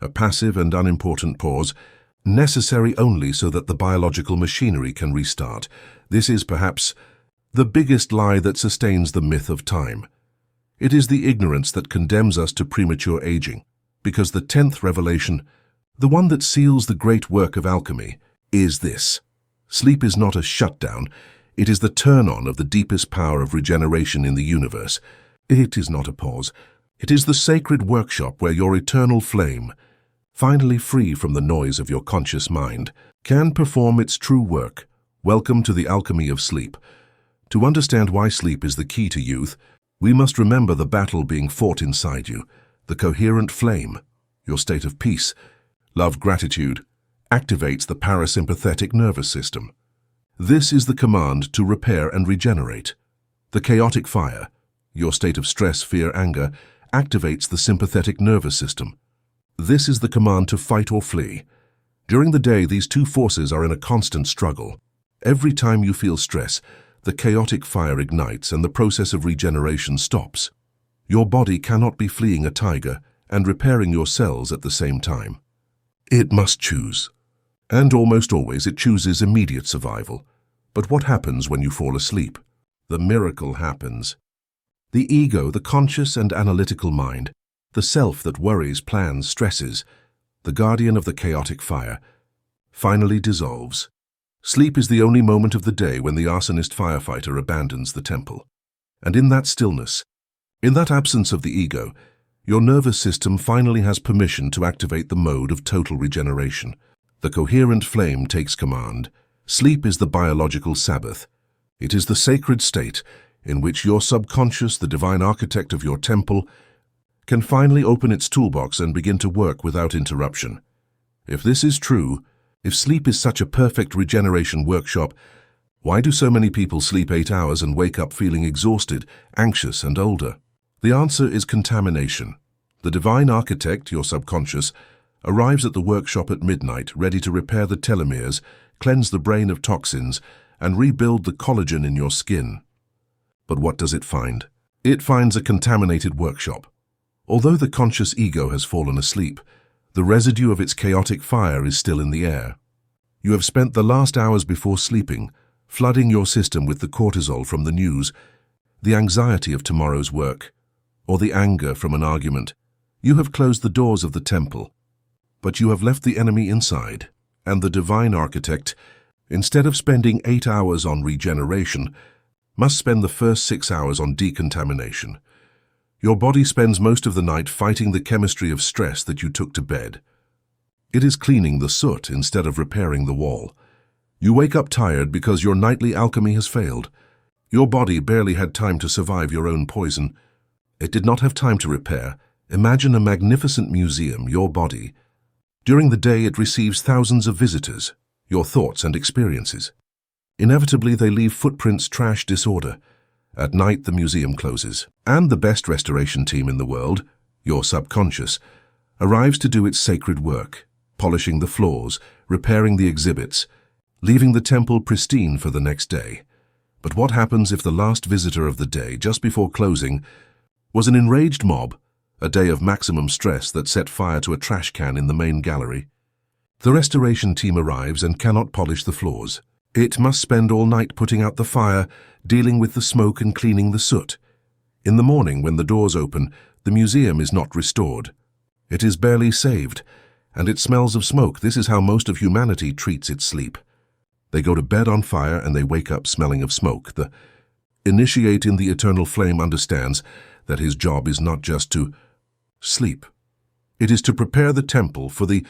A passive and unimportant pause, necessary only so that the biological machinery can restart. This is perhaps the biggest lie that sustains the myth of time. It is the ignorance that condemns us to premature aging, because the 10th revelation, the one that seals the great work of alchemy, is this. Sleep is not a shutdown, it is the turn-on of the deepest power of regeneration in the universe. It is not a pause. It is the sacred workshop where your eternal flame, finally free from the noise of your conscious mind, can perform its true work. Welcome to the alchemy of sleep. To understand why sleep is the key to youth, we must remember the battle being fought inside you, the coherent flame, your state of peace, love, gratitude, activates the parasympathetic nervous system. This is the command to repair and regenerate. The chaotic fire, your state of stress, fear, anger, activates the sympathetic nervous system. This is the command to fight or flee. During the day, these two forces are in a constant struggle. Every time you feel stress, the chaotic fire ignites and the process of regeneration stops. Your body cannot be fleeing a tiger and repairing your cells at the same time. It must choose. And almost always it chooses immediate survival. But what happens when you fall asleep? The miracle happens. The ego, the conscious and analytical mind, the self that worries, plans, stresses, the guardian of the chaotic fire, finally dissolves. Sleep is the only moment of the day when the arsonist firefighter abandons the temple. And in that stillness, in that absence of the ego, your nervous system finally has permission to activate the mode of total regeneration. The coherent flame takes command. Sleep is the biological Sabbath. It is the sacred state in which your subconscious, the divine architect of your temple, can finally open its toolbox and begin to work without interruption. If this is true, if sleep is such a perfect regeneration workshop, why do so many people sleep 8 hours and wake up feeling exhausted, anxious, and older? The answer is contamination. The divine architect, your subconscious, arrives at the workshop at midnight, ready to repair the telomeres, cleanse the brain of toxins, and rebuild the collagen in your skin. But what does it find? It finds a contaminated workshop. Although the conscious ego has fallen asleep, the residue of its chaotic fire is still in the air. You have spent the last hours before sleeping, flooding your system with the cortisol from the news, the anxiety of tomorrow's work, or the anger from an argument. You have closed the doors of the temple, but you have left the enemy inside, and the divine architect, instead of spending 8 hours on regeneration, must spend the first 6 hours on decontamination. Your body spends most of the night fighting the chemistry of stress that you took to bed. It is cleaning the soot instead of repairing the wall. You wake up tired because your nightly alchemy has failed. Your body barely had time to survive your own poison. It did not have time to repair. Imagine a magnificent museum, your body. During the day, it receives thousands of visitors, your thoughts and experiences. Inevitably, they leave footprints, trash, disorder. At night, the museum closes, and the best restoration team in the world, your subconscious, arrives to do its sacred work, polishing the floors, repairing the exhibits, leaving the temple pristine for the next day. But what happens if the last visitor of the day, just before closing, was an enraged mob, a day of maximum stress that set fire to a trash can in the main gallery? The restoration team arrives and cannot polish the floors. It must spend all night putting out the fire, dealing with the smoke and cleaning the soot. In the morning, when the doors open, the museum is not restored. It is barely saved, and it smells of smoke. This is how most of humanity treats its sleep. They go to bed on fire and they wake up smelling of smoke. The initiate in the eternal flame understands that his job is not just to sleep. It is to prepare the temple for the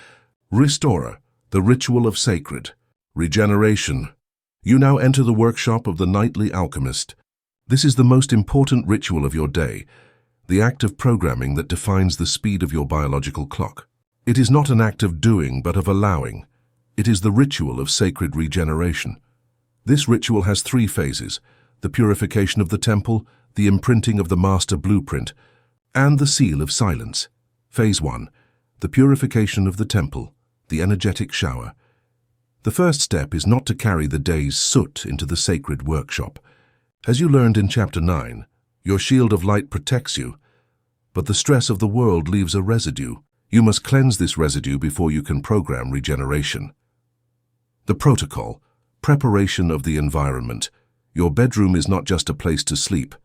restorer, the ritual of sacred regeneration. You now enter the workshop of the nightly alchemist. This is the most important ritual of your day, the act of programming that defines the speed of your biological clock. It is not an act of doing, but of allowing. It is the ritual of sacred regeneration. This ritual has 3 phases: the purification of the temple, the imprinting of the master blueprint, and the seal of silence. Phase 1. The purification of the temple, the energetic shower. The first step is not to carry the day's soot into the sacred workshop. As you learned in Chapter 9, your shield of light protects you, but the stress of the world leaves a residue. You must cleanse this residue before you can program regeneration. The protocol, preparation of the environment. Your bedroom is not just a place to sleep.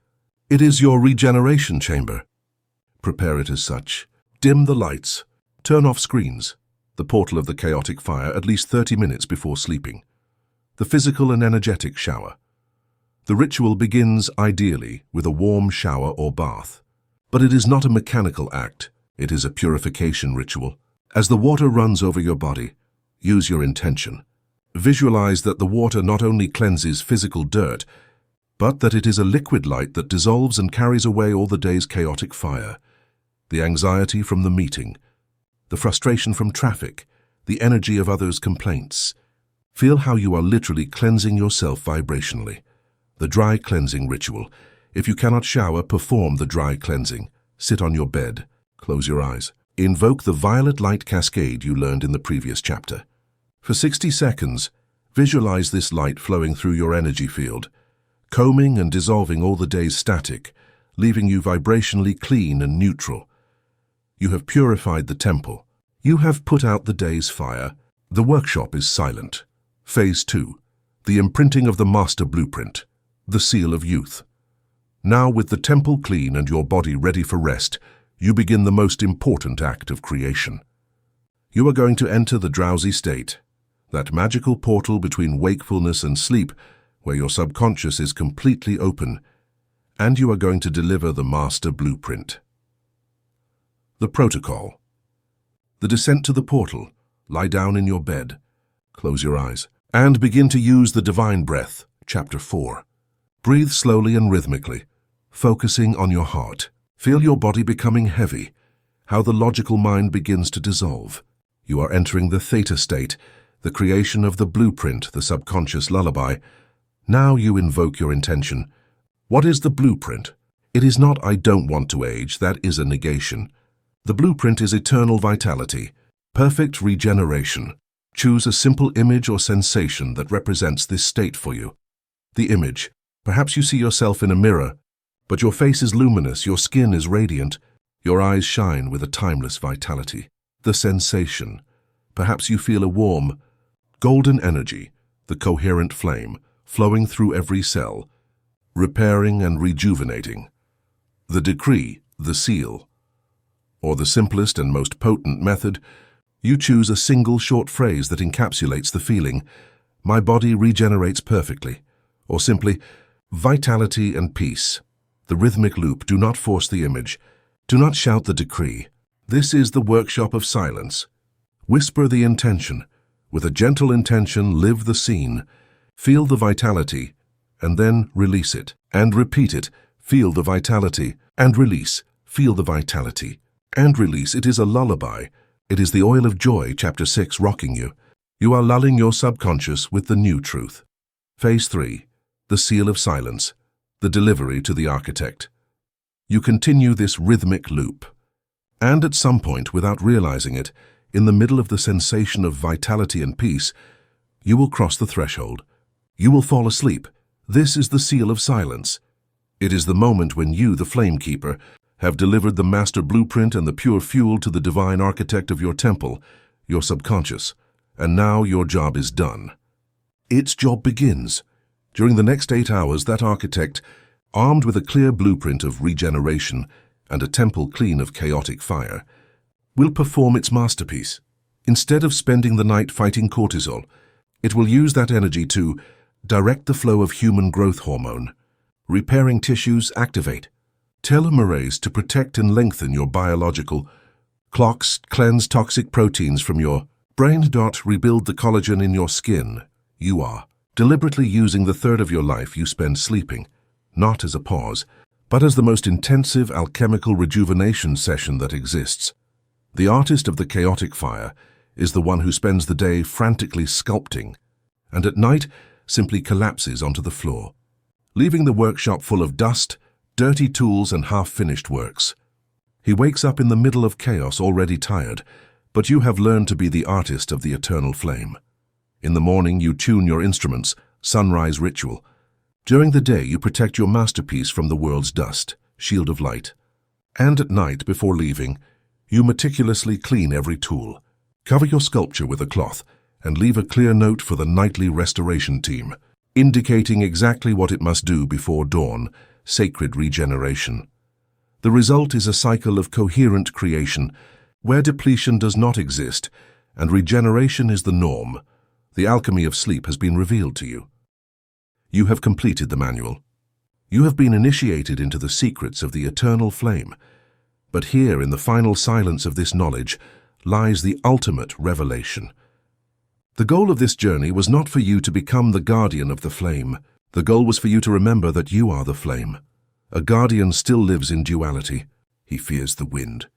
It is your regeneration chamber. Prepare it as such. Dim the lights. Turn off screens. The portal of the chaotic fire at least 30 minutes before sleeping. The physical and energetic shower. The ritual begins, ideally, with a warm shower or bath. But it is not a mechanical act. It is a purification ritual. As the water runs over your body, use your intention. Visualize that the water not only cleanses physical dirt, but that it is a liquid light that dissolves and carries away all the day's chaotic fire. The anxiety from the meeting, the frustration from traffic, the energy of others' complaints. Feel how you are literally cleansing yourself vibrationally. The dry cleansing ritual. If you cannot shower, perform the dry cleansing. Sit on your bed. Close your eyes. Invoke the violet light cascade you learned in the previous chapter. For 60 seconds, visualize this light flowing through your energy field, combing and dissolving all the day's static, leaving you vibrationally clean and neutral. You have purified the temple. You have put out the day's fire. The workshop is silent. Phase 2. The imprinting of the master blueprint. The seal of youth. Now, with the temple clean and your body ready for rest, you begin the most important act of creation. You are going to enter the drowsy state, that magical portal between wakefulness and sleep, where your subconscious is completely open, and you are going to deliver the master blueprint. The protocol. The descent to the portal. Lie down in your bed. Close your eyes. And begin to use the divine breath. Chapter 4. Breathe slowly and rhythmically, focusing on your heart. Feel your body becoming heavy, how the logical mind begins to dissolve. You are entering the theta state, the creation of the blueprint, the subconscious lullaby. Now you invoke your intention. What is the blueprint? It is not "I don't want to age," that is a negation. The blueprint is eternal vitality, perfect regeneration. Choose a simple image or sensation that represents this state for you. The image. Perhaps you see yourself in a mirror, but your face is luminous, your skin is radiant, your eyes shine with a timeless vitality. The sensation. Perhaps you feel a warm, golden energy, the coherent flame, flowing through every cell, repairing and rejuvenating. The decree, the seal. Or the simplest and most potent method, you choose a single short phrase that encapsulates the feeling, "My body regenerates perfectly," or simply, "Vitality and peace." The rhythmic loop. Do not force the image. Do not shout the decree. This is the workshop of silence. Whisper the intention. With a gentle intention, live the scene. Feel the vitality, and then release it. And repeat it. Feel the vitality, and release. Feel the vitality, and release. It is a lullaby. It is the oil of joy, Chapter 6, rocking you. You are lulling your subconscious with the new truth. Phase 3. The seal of silence. The delivery to the architect. You continue this rhythmic loop. And at some point, without realizing it, in the middle of the sensation of vitality and peace, you will cross the threshold. You will fall asleep. This is the seal of silence. It is the moment when you, the flame keeper, have delivered the master blueprint and the pure fuel to the divine architect of your temple, your subconscious, and now your job is done. Its job begins. During the next 8 hours, that architect, armed with a clear blueprint of regeneration and a temple clean of chaotic fire, will perform its masterpiece. Instead of spending the night fighting cortisol, it will use that energy to direct the flow of human growth hormone, repairing tissues, activate telomerase to protect and lengthen your biological clocks, cleanse toxic proteins from your brain. Rebuild the collagen in your skin. You are deliberately using the third of your life you spend sleeping. not as a pause, but as the most intensive alchemical rejuvenation session that exists. The artist of the chaotic fire is the one who spends the day frantically sculpting, and at night simply collapses onto the floor, leaving the workshop full of dust, dirty tools, and half-finished works. He wakes up in the middle of chaos, already tired, but you have learned to be the artist of the eternal flame. In the morning, you tune your instruments, sunrise ritual. During the day, you protect your masterpiece from the world's dust, shield of light. And at night, before leaving, you meticulously clean every tool, cover your sculpture with a cloth, and leave a clear note for the nightly restoration team, indicating exactly what it must do before dawn, sacred regeneration. The result is a cycle of coherent creation, where depletion does not exist, and regeneration is the norm. The alchemy of sleep has been revealed to you. You have completed the manual. You have been initiated into the secrets of the eternal flame. But here, in the final silence of this knowledge, lies the ultimate revelation. The goal of this journey was not for you to become the guardian of the flame. The goal was for you to remember that you are the flame. A guardian still lives in duality. He fears the wind.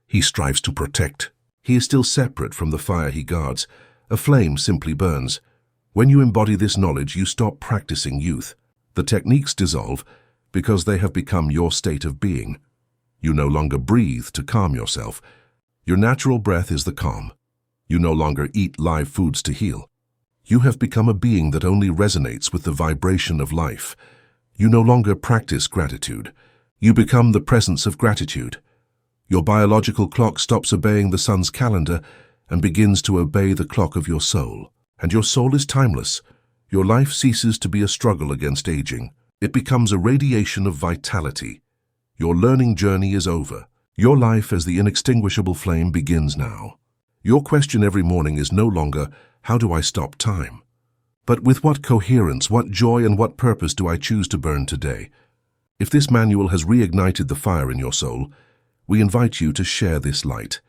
He strives to protect. He is still separate from the fire he guards. A flame simply burns. When you embody this knowledge, you stop practicing youth. The techniques dissolve because they have become your state of being. You no longer breathe to calm yourself. Your natural breath is the calm. You no longer eat live foods to heal. You have become a being that only resonates with the vibration of life. You no longer practice gratitude. You become the presence of gratitude. Your biological clock stops obeying the sun's calendar and begins to obey the clock of your soul. And your soul is timeless. Your life ceases to be a struggle against aging. It becomes a radiation of vitality. Your learning journey is over. Your life as the inextinguishable flame begins now. Your question every morning is no longer, how do I stop time? But with what coherence, what joy, and what purpose do I choose to burn today? If this manual has reignited the fire in your soul, we invite you to share this light.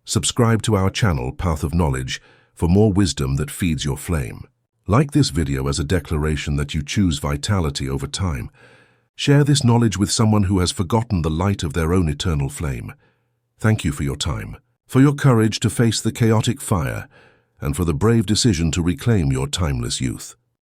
Subscribe to our channel, Path of Knowledge, for more wisdom that feeds your flame. Like this video as a declaration that you choose vitality over time. Share this knowledge with someone who has forgotten the light of their own eternal flame. Thank you for your time, for your courage to face the chaotic fire, and for the brave decision to reclaim your timeless youth.